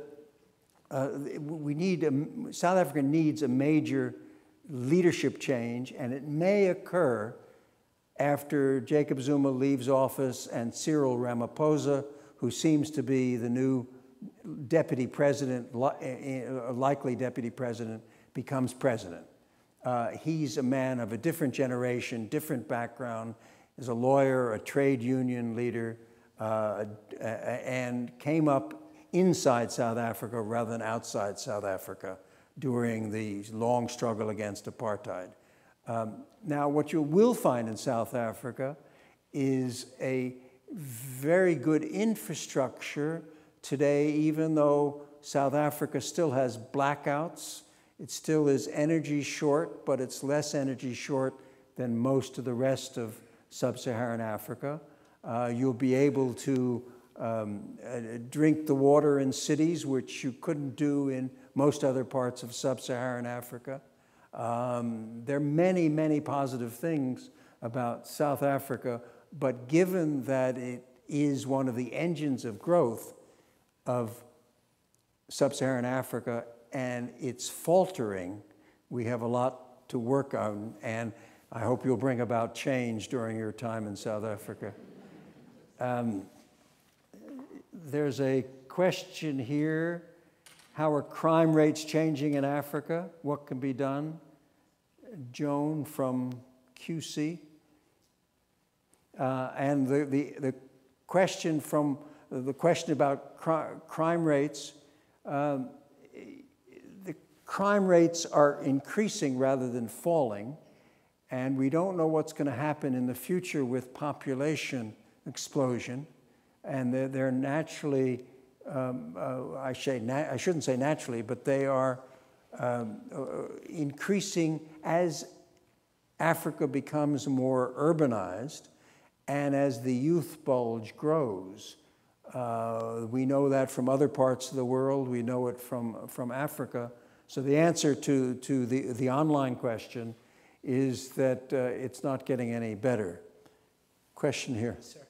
South Africa needs a major leadership change, and it may occur after Jacob Zuma leaves office and Cyril Ramaphosa, who seems to be the new deputy president, likely deputy president, becomes president. He's a man of a different generation, different background, is a lawyer, a trade union leader, and came up inside South Africa rather than outside South Africa during the long struggle against apartheid. Now, what you will find in South Africa is a very good infrastructure today, even though South Africa still has blackouts. It still is energy short, but it's less energy short than most of the rest of sub-Saharan Africa. You'll be able to drink the water in cities, which you couldn't do in most other parts of sub-Saharan Africa. There are many, many positive things about South Africa, but given that it is one of the engines of growth of sub-Saharan Africa and it's faltering, we have a lot to work on, and I hope you'll bring about change during your time in South Africa. There's a question here. How are crime rates changing in Africa? What can be done? Joan from QC. And the question about crime rates, the crime rates are increasing rather than falling, and we don't know what's going to happen in the future with population explosion. And they're naturally, I shouldn't say naturally, but they are increasing as Africa becomes more urbanized and as the youth bulge grows. We know that from other parts of the world. We know it from Africa. So the answer to the online question is that it's not getting any better. Question here. Sir.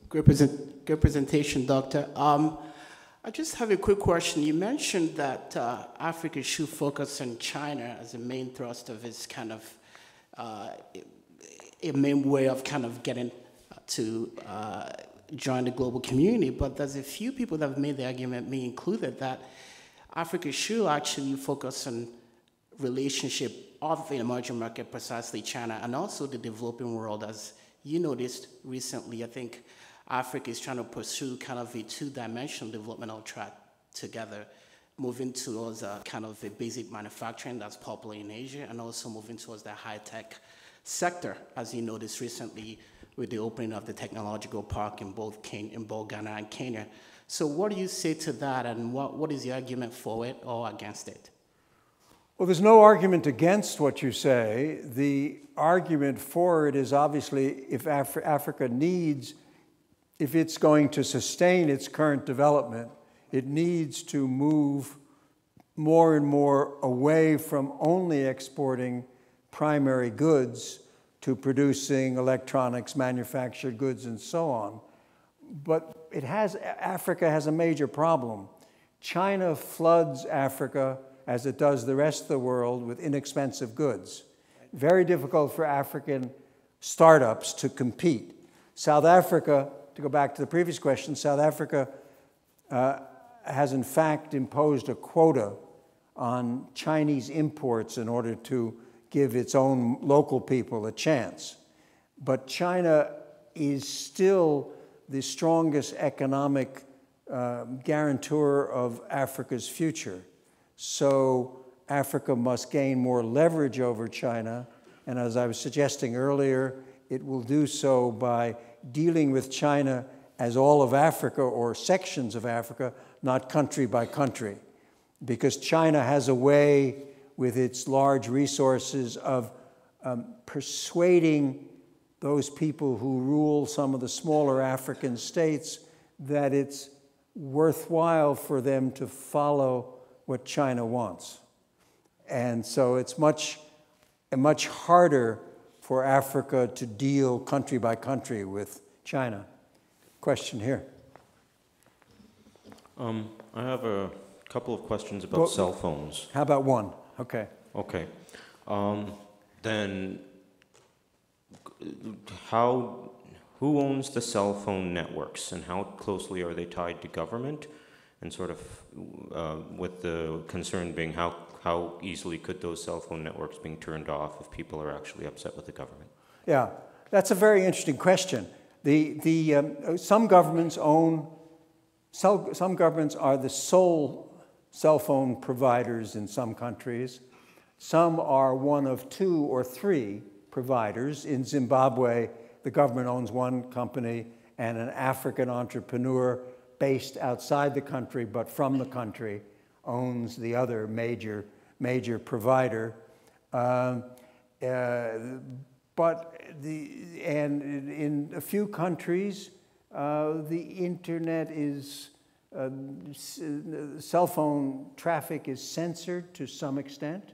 Great presentation, Doctor. I just have a quick question. You mentioned that Africa should focus on China as a main thrust of its kind of, a main way of kind of getting to join the global community, but there's a few people that have made the argument, me included, that Africa should actually focus on relationship of the emerging market, precisely China, and also the developing world. As you noticed recently, I think Africa is trying to pursue kind of a two-dimensional developmental track together, moving towards kind of a basic manufacturing that's popular in Asia, and also moving towards the high-tech sector, as you noticed recently with the opening of the technological park in both Ghana and Kenya. So what do you say to that, and what is the argument for it or against it? Well, there's no argument against what you say. The argument for it is obviously if Africa needs, if it's going to sustain its current development, it needs to move more and more away from only exporting primary goods to producing electronics, manufactured goods, and so on. But Africa has a major problem. China floods Africa, as it does the rest of the world, with inexpensive goods. Very difficult for African startups to compete. South Africa, to go back to the previous question, South Africa has in fact imposed a quota on Chinese imports in order to give its own local people a chance. But China is still the strongest economic guarantor of Africa's future. So Africa must gain more leverage over China, and as I was suggesting earlier, it will do so by dealing with China as all of Africa or sections of Africa, not country by country, because China has a way with its large resources of persuading those people who rule some of the smaller African states that it's worthwhile for them to follow what China wants. And so it's much harder for Africa to deal country by country with China. Question here. I have a couple of questions about cell phones. How about one? Okay. Okay. Then who owns the cell phone networks, and how closely are they tied to government? And sort of with the concern being how easily could those cell phone networks being turned off if people are actually upset with the government? Yeah, that's a very interesting question. Some governments are the sole cell phone providers in some countries. Some are one of 2 or 3 providers. In Zimbabwe, the government owns one company, and an African entrepreneur based outside the country but from the country owns the other major provider. And in a few countries, the internet is, cell phone traffic is censored to some extent.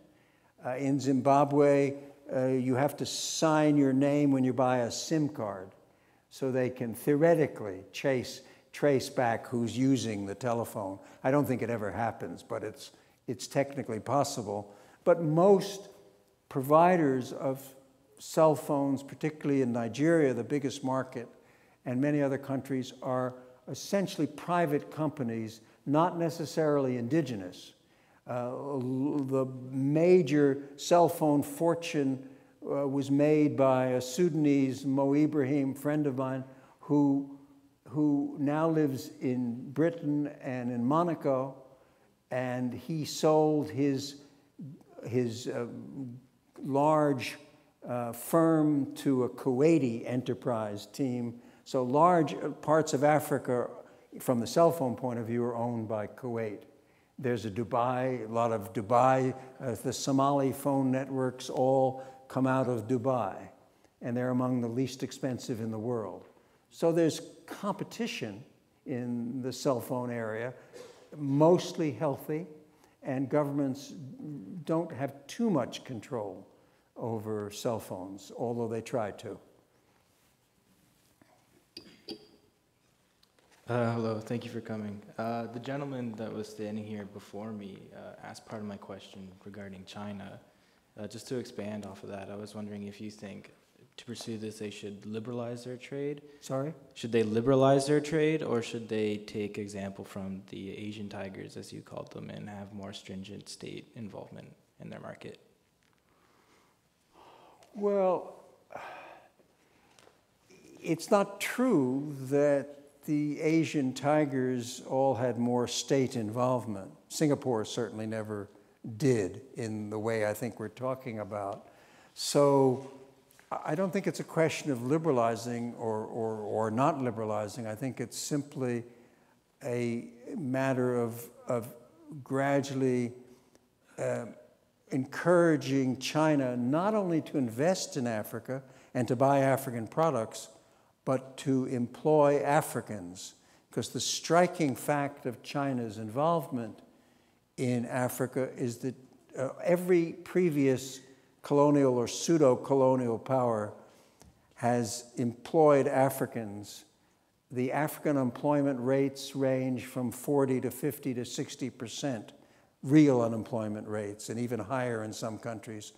In Zimbabwe, you have to sign your name when you buy a SIM card, so they can theoretically trace back who's using the telephone. I don't think it ever happens, but it's technically possible. But most providers of cell phones, particularly in Nigeria, the biggest market, and many other countries, are essentially private companies, not necessarily indigenous. The major cell phone fortune was made by a Sudanese, Mo Ibrahim, friend of mine, who now lives in Britain and in Monaco, and he sold his large firm to a Kuwaiti enterprise team. So large parts of Africa, from the cell phone point of view, are owned by Kuwait. There's a lot of Dubai. The Somali phone networks all come out of Dubai, and they're among the least expensive in the world. So there's competition in the cell phone area, mostly healthy, and governments don't have too much control over cell phones, although they try to. Hello, thank you for coming. The gentleman that was standing here before me asked part of my question regarding China. Just to expand off of that, I was wondering if you think to pursue this, they should liberalize their trade? Sorry? Should they liberalize their trade, or should they take example from the Asian tigers, as you called them, and have more stringent state involvement in their market? Well, it's not true that the Asian tigers all had more state involvement. Singapore certainly never did in the way I think we're talking about. So I don't think it's a question of liberalizing or not liberalizing. I think it's simply a matter of gradually encouraging China not only to invest in Africa and to buy African products, but to employ Africans. Because the striking fact of China's involvement in Africa is that every previous colonial or pseudo-colonial power has employed Africans. The African employment rates range from 40 to 50 to 60%, real unemployment rates, and even higher in some countries.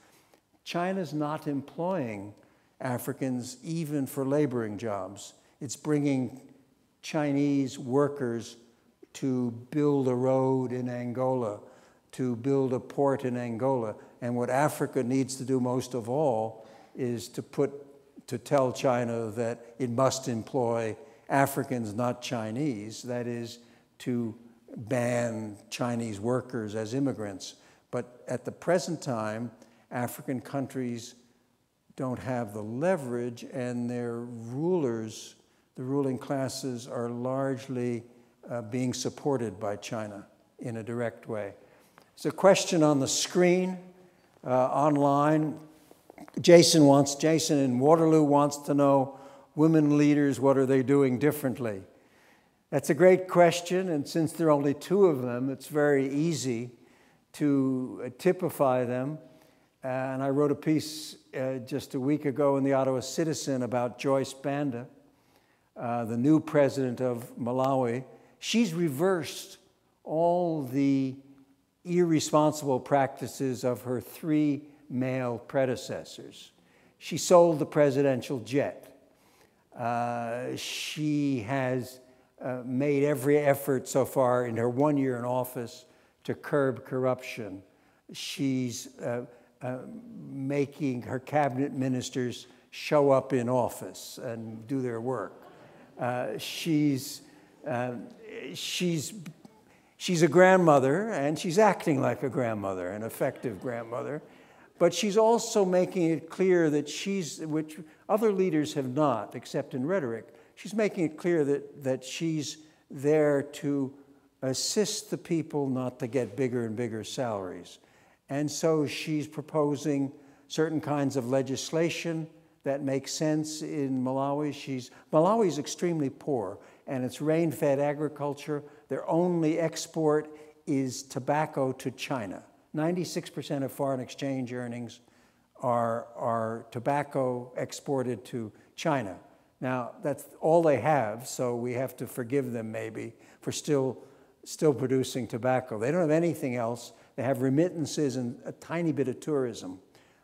China's not employing Africans even for laboring jobs. It's bringing Chinese workers to build a road in Angola, to build a port in Angola. And what Africa needs to do most of all is to tell China that it must employ Africans, not Chinese. That is, to ban Chinese workers as immigrants. But at the present time, African countries don't have the leverage, and their rulers, the ruling classes, are largely being supported by China in a direct way. There's a question on the screen online. Jason in Waterloo wants to know, women leaders, what are they doing differently? That's a great question, and since there are only two of them, it's very easy to typify them. And I wrote a piece just a week ago in the Ottawa Citizen about Joyce Banda, the new president of Malawi. She's reversed all the irresponsible practices of her three male predecessors. She sold the presidential jet. She has made every effort so far in her 1 year in office to curb corruption. She's making her cabinet ministers show up in office and do their work. She's a grandmother, and she's acting like a grandmother, an effective grandmother. But she's also making it clear that which other leaders have not, except in rhetoric, she's making it clear that she's there to assist the people not to get bigger and bigger salaries. And so she's proposing certain kinds of legislation that makes sense in Malawi. Malawi is extremely poor, and it's rain-fed agriculture. Their only export is tobacco to China. 96% of foreign exchange earnings are tobacco exported to China. Now, that's all they have, so we have to forgive them maybe for still producing tobacco. They don't have anything else. They have remittances and a tiny bit of tourism.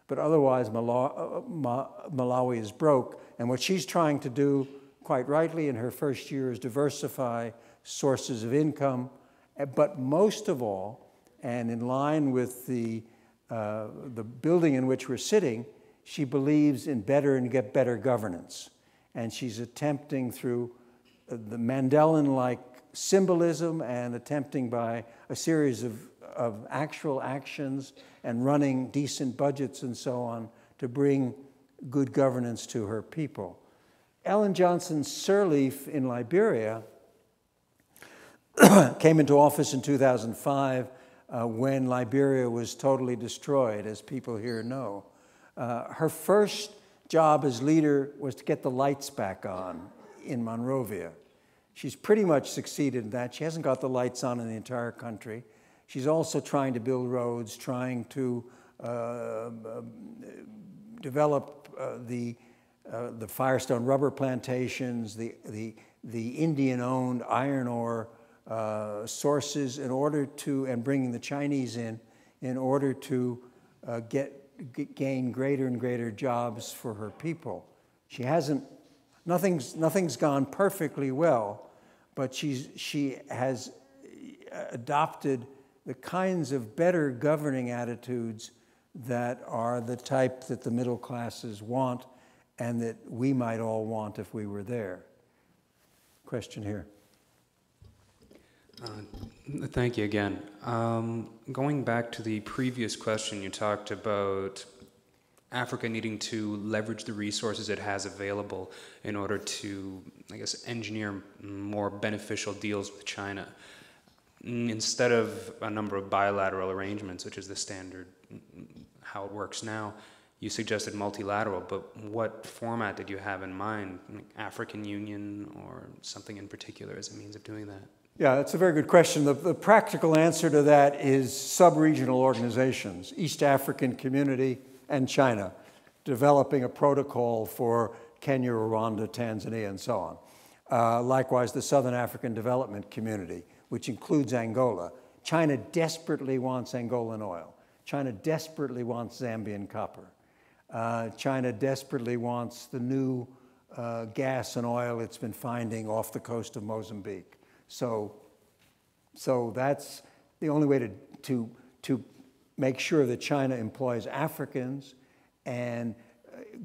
But otherwise, Malawi is broke. And what she's trying to do, quite rightly, in her first year is diversify sources of income. But most of all, and in line with the building in which we're sitting, she believes in better governance. And she's attempting through the Mandela-like symbolism and attempting by a series of actual actions and running decent budgets and so on to bring good governance to her people. Ellen Johnson Sirleaf in Liberia came into office in 2005 when Liberia was totally destroyed, as people here know. Her first job as leader was to get the lights back on in Monrovia. She's pretty much succeeded in that. She hasn't got the lights on in the entire country. She's also trying to build roads, trying to develop the Firestone rubber plantations, the Indian-owned iron ore sources and bringing the Chinese in order to gain greater and greater jobs for her people. Nothing's gone perfectly well, but she has adopted the kinds of better governing attitudes that are the type that the middle classes want and that we might all want if we were there. Question here. Thank you again. Going back to the previous question, you talked about Africa needing to leverage the resources it has available in order to, I guess, engineer more beneficial deals with China. Instead of a number of bilateral arrangements, which is the standard, how it works now, you suggested multilateral, but what format did you have in mind? Like African Union or something in particular as a means of doing that? Yeah, that's a very good question. The practical answer to that is sub-regional organizations, East African Community and China, developing a protocol for Kenya, Rwanda, Tanzania, and so on. Likewise, the Southern African Development Community, which includes Angola. China desperately wants Angolan oil. China desperately wants Zambian copper. China desperately wants the new gas and oil it's been finding off the coast of Mozambique. So that's the only way to make sure that China employs Africans and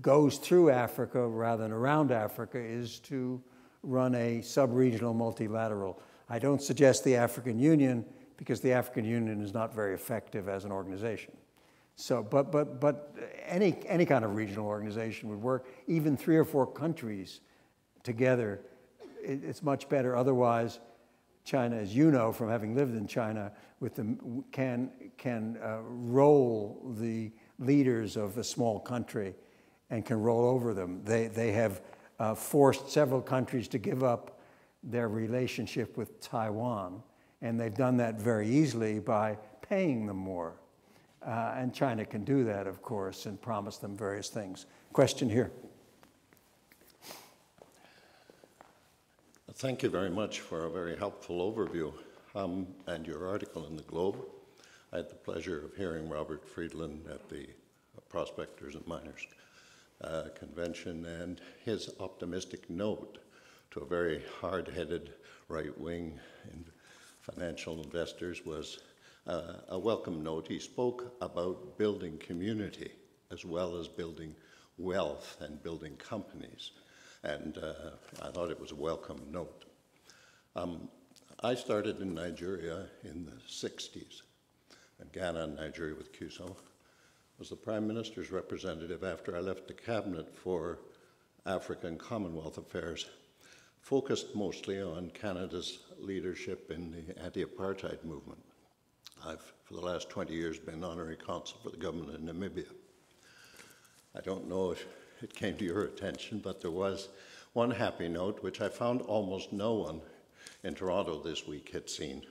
goes through Africa rather than around Africa is to run a sub-regional multilateral. I don't suggest the African Union because the African Union is not very effective as an organization. So, but any kind of regional organization would work. Even 3 or 4 countries together, it's much better. Otherwise, China, as you know from having lived in China, can roll the leaders of a small country and can roll over them. They have forced several countries to give up their relationship with Taiwan, and they've done that very easily by paying them more. And China can do that, of course, and promise them various things. Question here. Thank you very much for a very helpful overview and your article in the Globe. I had the pleasure of hearing Robert Friedland at the Prospectors and Miners Convention, and his optimistic note to a very hard-headed right-wing financial investors was a welcome note. He spoke about building community as well as building wealth and building companies. And I thought it was a welcome note. I started in Nigeria in the 60s, in Ghana and Nigeria with CUSO. Was the Prime Minister's representative after I left the cabinet for Africa and Commonwealth Affairs, focused mostly on Canada's leadership in the anti-apartheid movement. I've, for the last 20 years, been honorary consul for the government of Namibia. I don't know if it came to your attention, but there was one happy note, which I found almost no one in Toronto this week had seen.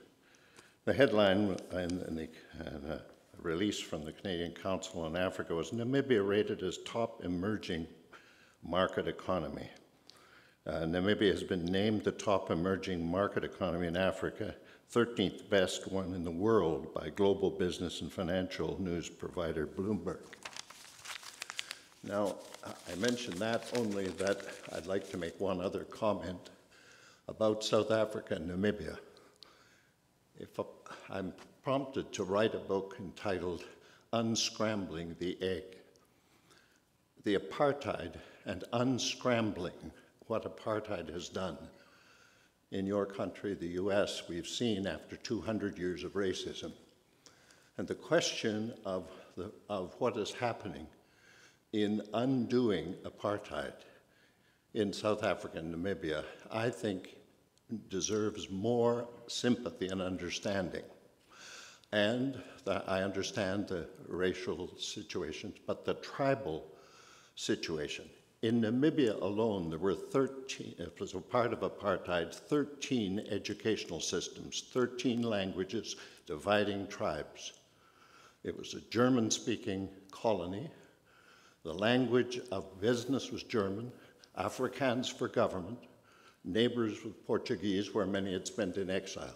The headline in the release from the Canadian Council on Africa was Namibia rated as top emerging market economy. Namibia has been named the top emerging market economy in Africa, 13th best one in the world by global business and financial news provider Bloomberg. Now, I mention that only that I'd like to make one other comment about South Africa and Namibia. I'm prompted to write a book entitled Unscrambling the Egg. The apartheid and unscrambling what apartheid has done in your country, the US, we've seen after 200 years of racism. And the question of what is happening in undoing apartheid in South Africa and Namibia, I think deserves more sympathy and understanding. And I understand the racial situations, but the tribal situation. In Namibia alone, there were 13, it was a part of apartheid, 13 educational systems, 13 languages dividing tribes. It was a German-speaking colony. The language of business was German, Afrikaans for government, neighbors with Portuguese, where many had spent in exile.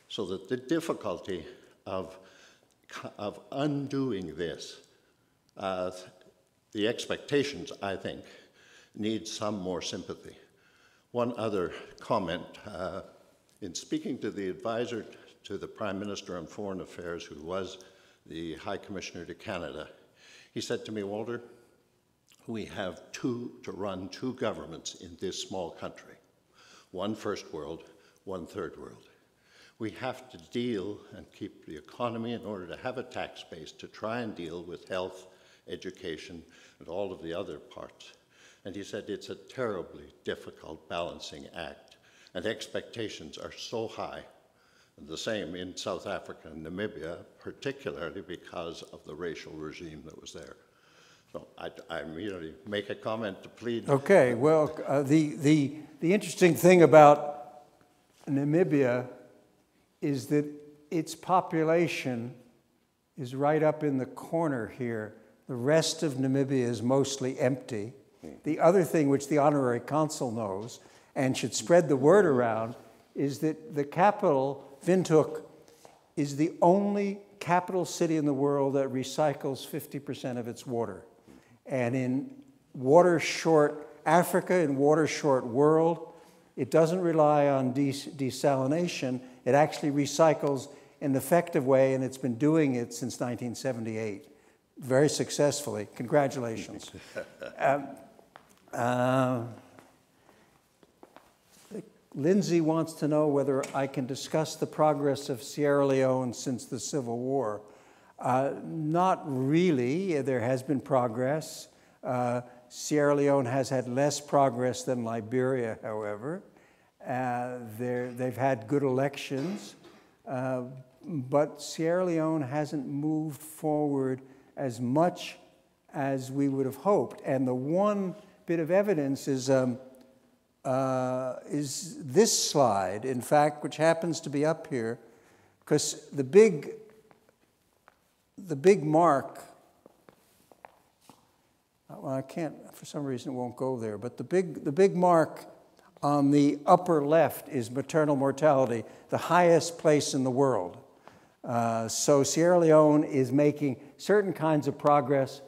So that the difficulty of undoing this, the expectations, I think, need some more sympathy. One other comment, in speaking to the advisor to the Prime Minister on Foreign Affairs, who was the High Commissioner to Canada, he said to me, Walter, we have to run two governments in this small country. One first world, one third world. We have to deal and keep the economy in order to have a tax base to try and deal with health, education, and all of the other parts. And he said it's a terribly difficult balancing act, and expectations are so high. And the same in South Africa and Namibia, particularly because of the racial regime that was there. So I immediately make a comment to plead. Okay, well, the interesting thing about Namibia is that its population is right up in the corner here. The rest of Namibia is mostly empty. The other thing which the honorary consul knows and should spread the word around is that the capital, Windhoek, is the only capital city in the world that recycles 50% of its water. And in water-short Africa, in water-short world, it doesn't rely on desalination. It actually recycles in an effective way, and it's been doing it since 1978, very successfully. Congratulations. Lindsay wants to know whether I can discuss the progress of Sierra Leone since the Civil War. Not really. There has been progress. Sierra Leone has had less progress than Liberia, however. They've had good elections, but Sierra Leone hasn't moved forward as much as we would have hoped. And the one bit of evidence is this slide, in fact, which happens to be up here, because the big mark, well, I can't, for some reason it won't go there, but the big mark on the upper left is maternal mortality, the highest place in the world. So Sierra Leone is making certain kinds of progress,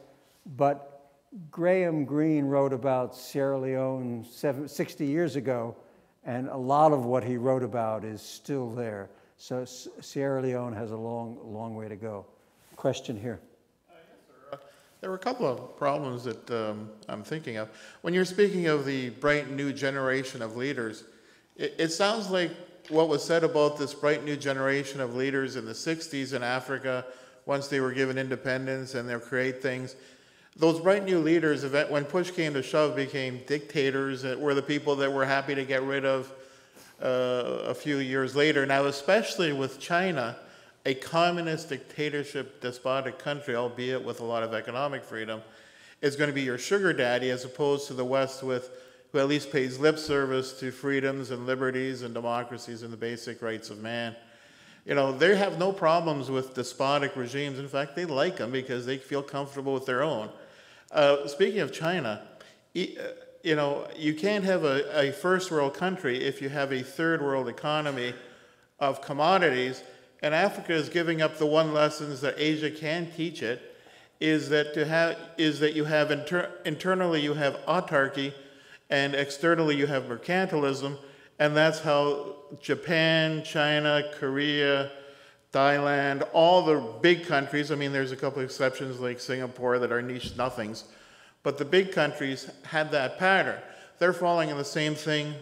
but Graham Greene wrote about Sierra Leone 60 years ago, and a lot of what he wrote about is still there. So Sierra Leone has a long way to go. Question here. Yes, sir. There were a couple of problems that I'm thinking of. When you're speaking of the bright new generation of leaders, it sounds like what was said about this bright new generation of leaders in the 60s in Africa, once they were given independence and they'll create things, those bright new leaders, when push came to shove, became dictators, were the people that we're happy to get rid of a few years later. Now, especially with China, a communist dictatorship, despotic country, albeit with a lot of economic freedom, is going to be your sugar daddy, as opposed to the West, who at least pays lip service to freedoms and liberties and democracies and the basic rights of man. You know, they have no problems with despotic regimes. In fact, they like them because they feel comfortable with their own. Speaking of China, you know, you can't have a first world country if you have a third world economy of commodities. And Africa is giving up the one lessons that Asia can teach it, is that you have internally you have autarky, and externally you have mercantilism, and that's how Japan, China, Korea, Thailand, all the big countries, I mean, there's a couple of exceptions like Singapore that are niche nothings, but the big countries had that pattern. They're falling in the same thing,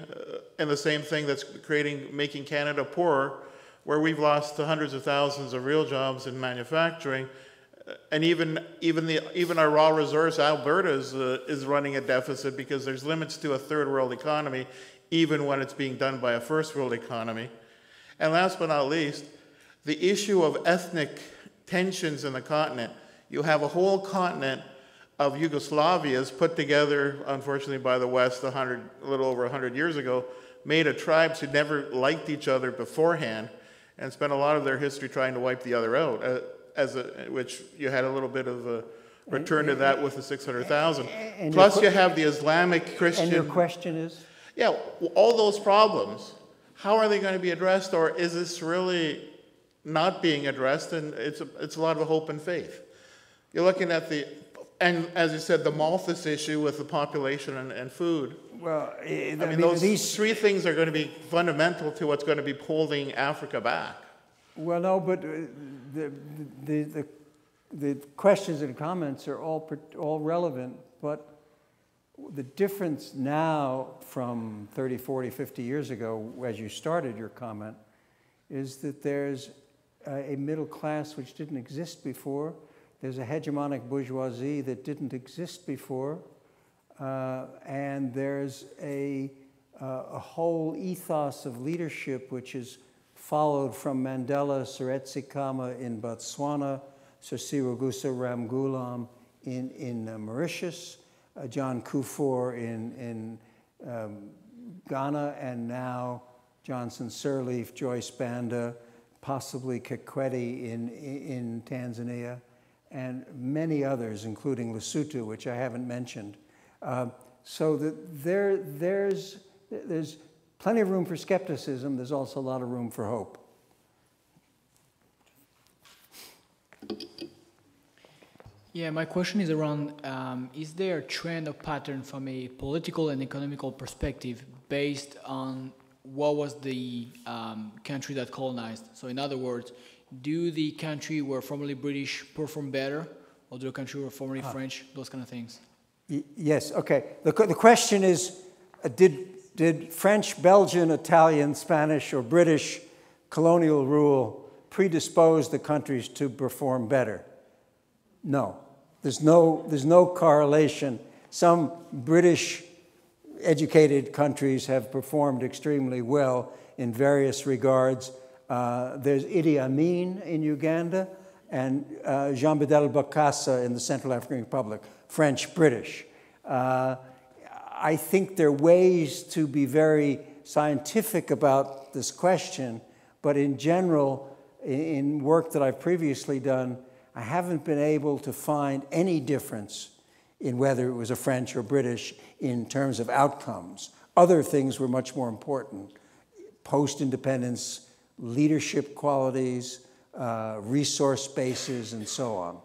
that's making Canada poorer, where we've lost hundreds of thousands of real jobs in manufacturing, and even our raw resource, Alberta, is running a deficit because there's limits to a third world economy, even when it's being done by a first world economy. And last but not least, the issue of ethnic tensions in the continent. You have a whole continent of Yugoslavias put together, unfortunately, by the West a little over 100 years ago, made of tribes who never liked each other beforehand and spent a lot of their history trying to wipe the other out, which you had a little bit of a return to that with the 600,000. Plus you have the Islamic Christian... And your question is? Yeah, all those problems, how are they going to be addressed, or is this really not being addressed, and it's a lot of hope and faith? You're looking at and as you said, the Malthus issue with the population and food. Well, I mean, these three things are going to be fundamental to what's going to be holding Africa back. Well, no, but the questions and comments are all relevant, but the difference now from 30, 40, 50 years ago, as you started your comment, is that there's a middle class which didn't exist before. There's a hegemonic bourgeoisie that didn't exist before. And there's a whole ethos of leadership which is followed from Mandela, Seretse Khama in Botswana, Sir Cyril Ramgoolam in Mauritius, John Kufuor in Ghana, and now Johnson Sirleaf, Joyce Banda, possibly Kikwete in Tanzania, and many others, including Lesotho, which I haven't mentioned. So that there's plenty of room for skepticism. There's also a lot of room for hope. Yeah, my question is around, is there a trend or pattern from a political and economical perspective based on what was the country that colonized? So in other words, do the country where formerly British perform better, or do the country where formerly French, those kind of things? Yes, okay. The question is, did French, Belgian, Italian, Spanish, or British colonial rule predispose the countries to perform better? No. There's no correlation. Some British educated countries have performed extremely well in various regards. There's Idi Amin in Uganda, and Jean Bedel Bokassa in the Central African Republic, French-British. I think there are ways to be very scientific about this question, but in general, in work that I've previously done, I haven't been able to find any difference in whether it was a French or British in terms of outcomes. Other things were much more important. Post-independence, leadership qualities, resource bases, and so on.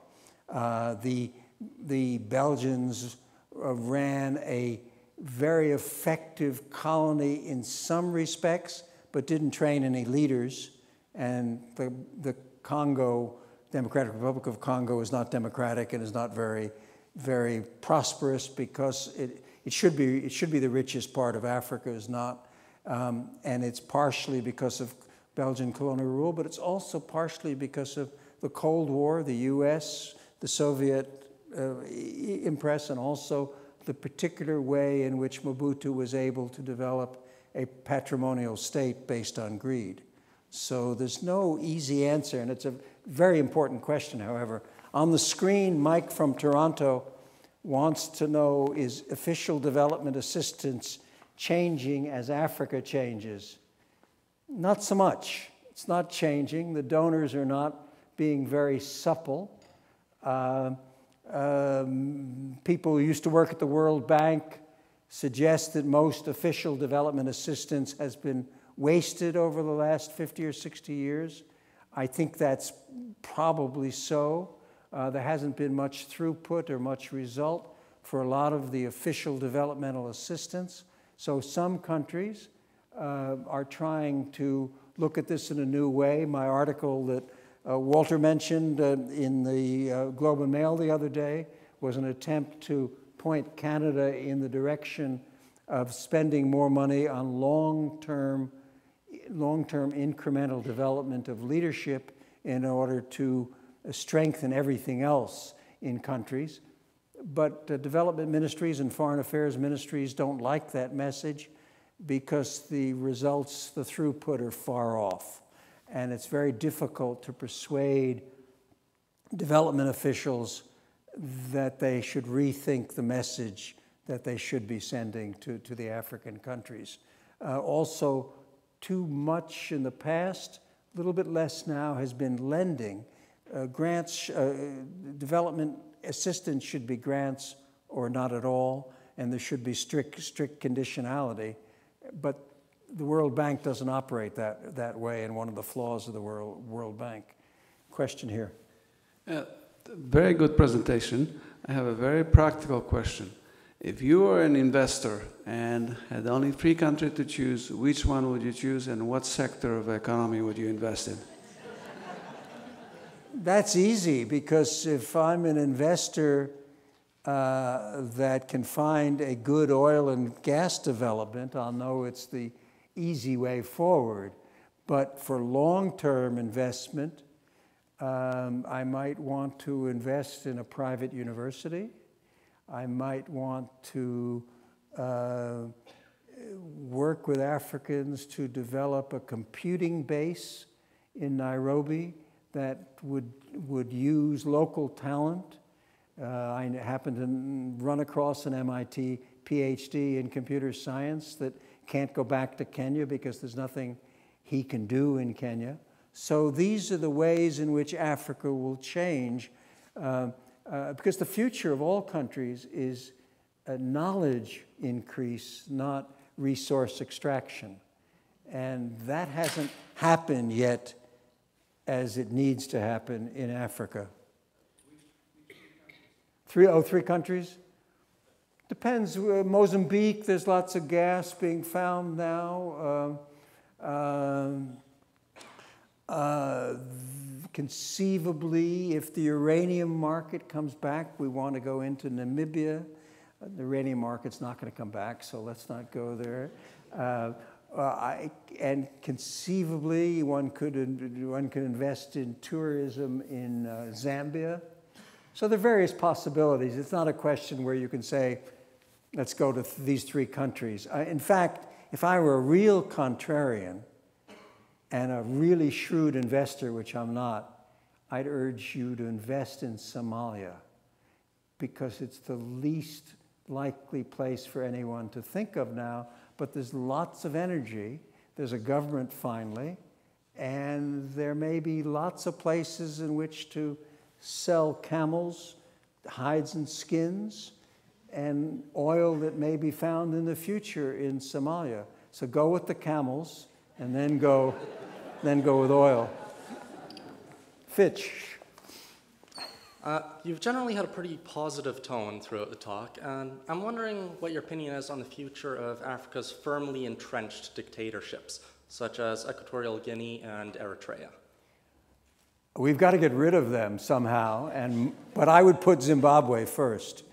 The Belgians ran a very effective colony in some respects, but didn't train any leaders. And the Congo, Democratic Republic of Congo, is not democratic and is not very, very prosperous because it should be the richest part of Africa, is not. And it's partially because of Belgian colonial rule, but it's also partially because of the Cold War, the US, the Soviet impress, and also the particular way in which Mobutu was able to develop a patrimonial state based on greed. So there's no easy answer, and it's a very important question, however. On the screen, Mike from Toronto wants to know, is official development assistance changing as Africa changes? Not so much. It's not changing. The donors are not being very supple. People who used to work at the World Bank suggest that most official development assistance has been wasted over the last 50 or 60 years. I think that's probably so. There hasn't been much throughput or much result for a lot of the official developmental assistance. So some countries are trying to look at this in a new way. My article that Walter mentioned in the Globe and Mail the other day was an attempt to point Canada in the direction of spending more money on long-term incremental development of leadership in order to strengthen everything else in countries. But development ministries and foreign affairs ministries don't like that message because the results, the throughput, are far off. And it's very difficult to persuade development officials that they should rethink the message that they should be sending to the African countries. Also, too much in the past, a little bit less now, has been lending. Grants, development assistance should be grants or not at all, and there should be strict conditionality. But the World Bank doesn't operate that way, and one of the flaws of the World Bank. Question here. Very good presentation. I have a very practical question. If you were an investor and had only 3 countries to choose, which one would you choose, and what sector of the economy would you invest in? That's easy, because if I'm an investor that can find a good oil and gas development, I'll know it's the easy way forward. But for long-term investment, I might want to invest in a private university. I might want to work with Africans to develop a computing base in Nairobi that would use local talent. I happen to run across an MIT PhD in computer science that can't go back to Kenya because there's nothing he can do in Kenya. So these are the ways in which Africa will change, because the future of all countries is a knowledge increase, not resource extraction. And that hasn't happened yet as it needs to happen in Africa. 3 countries? Depends. Mozambique, there's lots of gas being found now. Conceivably, if the uranium market comes back, we want to go into Namibia. The uranium market's not going to come back, so let's not go there. And conceivably, one could invest in tourism in Zambia. So there are various possibilities. It's not a question where you can say, let's go to these 3 countries. In fact, if I were a real contrarian and a really shrewd investor, which I'm not, I'd urge you to invest in Somalia, because it's the least likely place for anyone to think of now, but there's lots of energy, there's a government finally, and there may be lots of places in which to sell camels, hides and skins, and oil that may be found in the future in Somalia. So go with the camels, and then go with oil. Fitch. You've generally had a pretty positive tone throughout the talk, and I'm wondering what your opinion is on the future of Africa's firmly entrenched dictatorships, such as Equatorial Guinea and Eritrea. We've got to get rid of them somehow, but I would put Zimbabwe first.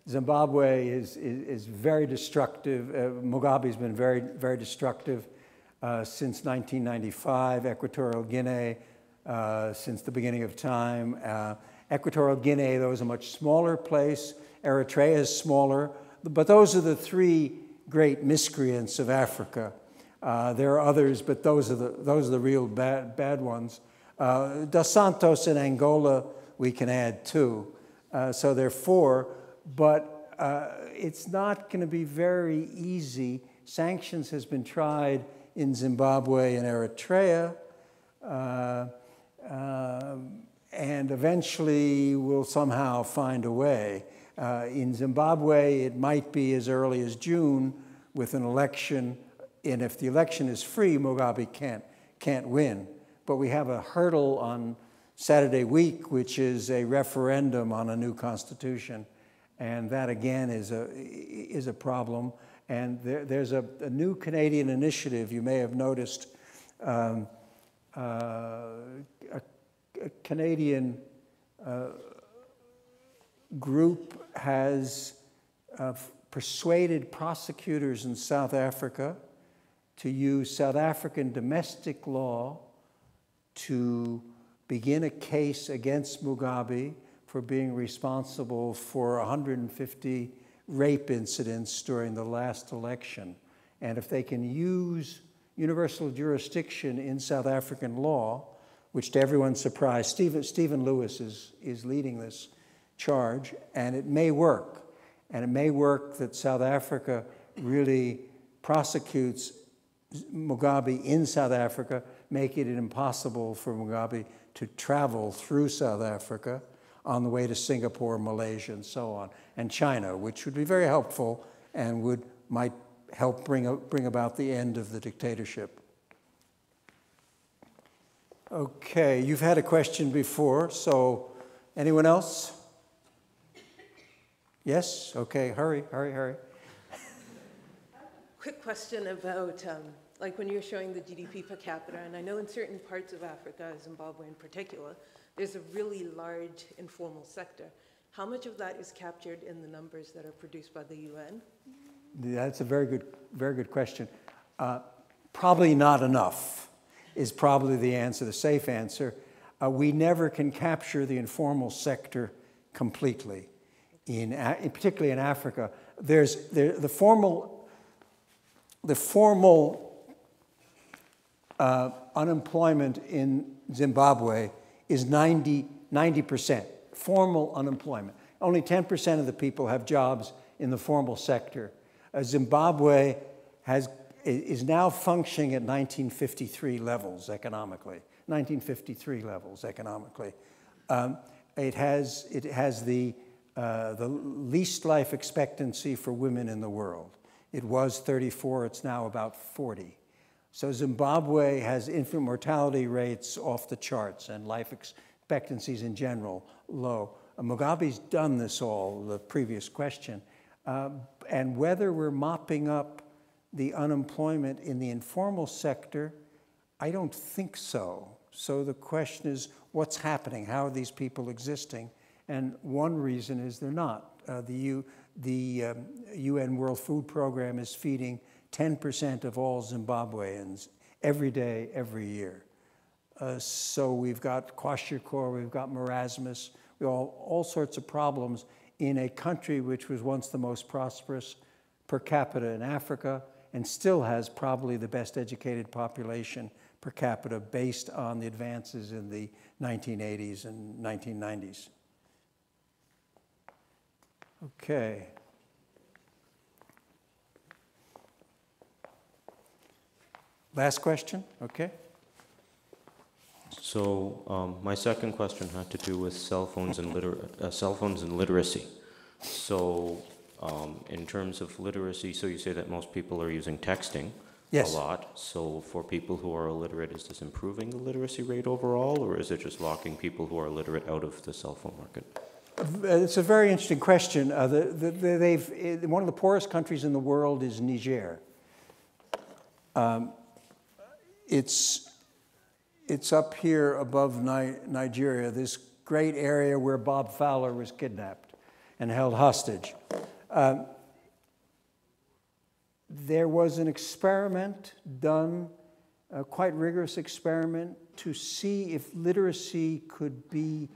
Zimbabwe is very destructive. Mugabe's been very, very destructive since 1995. Equatorial Guinea since the beginning of time. Equatorial Guinea, though, is a much smaller place. Eritrea is smaller. But those are the three great miscreants of Africa. There are others, but those are the real bad ones. Dos Santos in Angola, we can add too. So there are four, but it's not going to be very easy. Sanctions has been tried in Zimbabwe and Eritrea. And eventually we'll somehow find a way. In Zimbabwe, it might be as early as June with an election, and if the election is free, Mugabe can't win. But we have a hurdle on Saturday week, which is a referendum on a new constitution, and that again is a problem. And there's a new Canadian initiative you may have noticed. A Canadian group has persuaded prosecutors in South Africa to use South African domestic law to begin a case against Mugabe for being responsible for 150 rape incidents during the last election. And if they can use universal jurisdiction in South African law, which to everyone's surprise, Stephen Lewis is leading this charge, and it may work. And it may work that South Africa really prosecutes Mugabe in South Africa, making it impossible for Mugabe to travel through South Africa on the way to Singapore, Malaysia, and so on, and China, which would be very helpful and might help bring about the end of the dictatorship. Okay, you've had a question before, so anyone else? Yes? Okay, hurry. Quick question about, like when you're showing the GDP per capita, and I know in certain parts of Africa, Zimbabwe in particular, there's a really large informal sector. How much of that is captured in the numbers that are produced by the UN? That's a very good question. Probably not enough is probably the answer, the safe answer. We never can capture the informal sector completely, particularly in Africa. The formal unemployment in Zimbabwe is 90%, formal unemployment. Only 10% of the people have jobs in the formal sector. Zimbabwe is now functioning at 1953 levels economically. 1953 levels economically. It has the least life expectancy for women in the world. It was 34, it's now about 40. So Zimbabwe has infant mortality rates off the charts and life expectancies in general low. Mugabe's done this all, the previous question. And whether we're mopping up the unemployment in the informal sector, I don't think so. So the question is, what's happening? How are these people existing? And one reason is they're not. The UN World Food Program is feeding 10% of all Zimbabweans every day, every year. So we've got kwashiorkor, we've got marasmus, all sorts of problems in a country which was once the most prosperous per capita in Africa and still has probably the best educated population per capita based on the advances in the 1980s and 1990s. Okay. Last question, okay. So my second question had to do with cell phones and literacy. So in terms of literacy, so you say that most people are using texting yes. a lot. So for people who are illiterate, is this improving the literacy rate overall, or is it just locking people who are literate out of the cell phone market? It's a very interesting question. One of the poorest countries in the world is Niger. It's up here above Nigeria, this great area where Bob Fowler was kidnapped and held hostage. There was an experiment done, a quite rigorous experiment, to see if literacy could be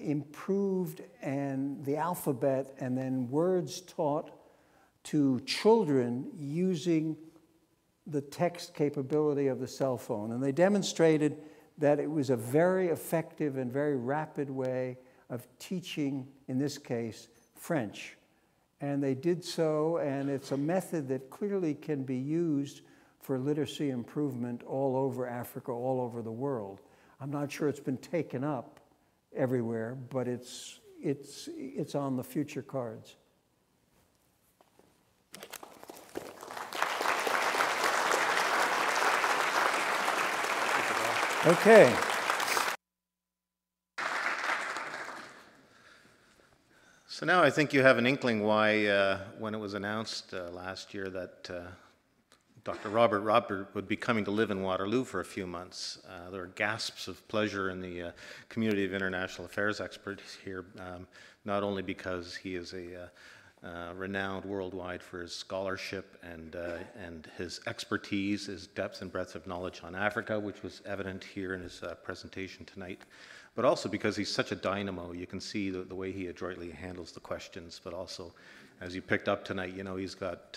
improved and the alphabet and then words taught to children using the text capability of the cell phone. And they demonstrated that it was a very effective and very rapid way of teaching, in this case, French. And they did so, and it's a method that clearly can be used for literacy improvement all over Africa, all over the world. I'm not sure it's been taken up everywhere, but it's on the future cards. Okay. So now I think you have an inkling why, when it was announced last year that Dr. Rotberg would be coming to live in Waterloo for a few months, there were gasps of pleasure in the community of international affairs experts here, not only because he is a renowned worldwide for his scholarship and his expertise, his depth and breadth of knowledge on Africa, which was evident here in his presentation tonight, but also because he's such a dynamo. You can see the way he adroitly handles the questions, but also, as you picked up tonight, you know, he's got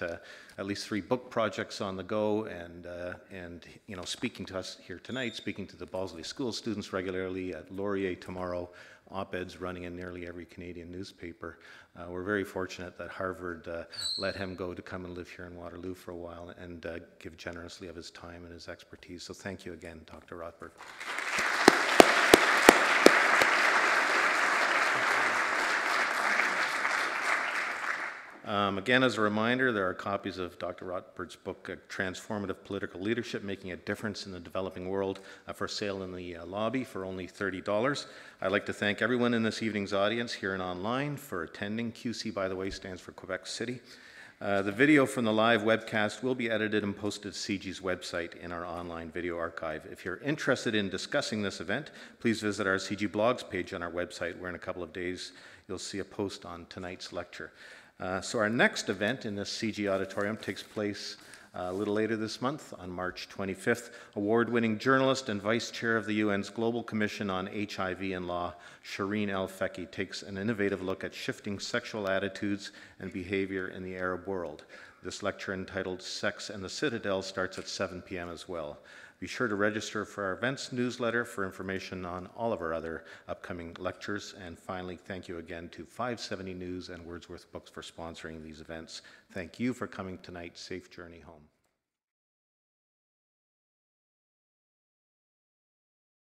at least 3 book projects on the go, and you know, speaking to us here tonight, speaking to the Balsillie School students regularly, at Laurier tomorrow, op-eds running in nearly every Canadian newspaper. We're very fortunate that Harvard let him go to come and live here in Waterloo for a while and give generously of his time and his expertise. So thank you again, Dr. Rotberg. Again, as a reminder, there are copies of Dr. Rotberg's book, Transformative Political Leadership, Making a Difference in the Developing World, for sale in the lobby for only $30. I'd like to thank everyone in this evening's audience here and online for attending. QC, by the way, stands for Quebec City. The video from the live webcast will be edited and posted to CIGI's website in our online video archive. If you're interested in discussing this event, please visit our CIGI blogs page on our website, where in a couple of days you'll see a post on tonight's lecture. So our next event in this CIGI auditorium takes place a little later this month on March 25th. Award-winning journalist and Vice Chair of the UN's Global Commission on HIV and Law, Shireen El-Feki, takes an innovative look at shifting sexual attitudes and behavior in the Arab world. This lecture, entitled Sex and the Citadel, starts at 7 p.m. as well. Be sure to register for our events newsletter for information on all of our other upcoming lectures. And finally, thank you again to 570 News and Wordsworth Books for sponsoring these events. Thank you for coming tonight. Safe journey home.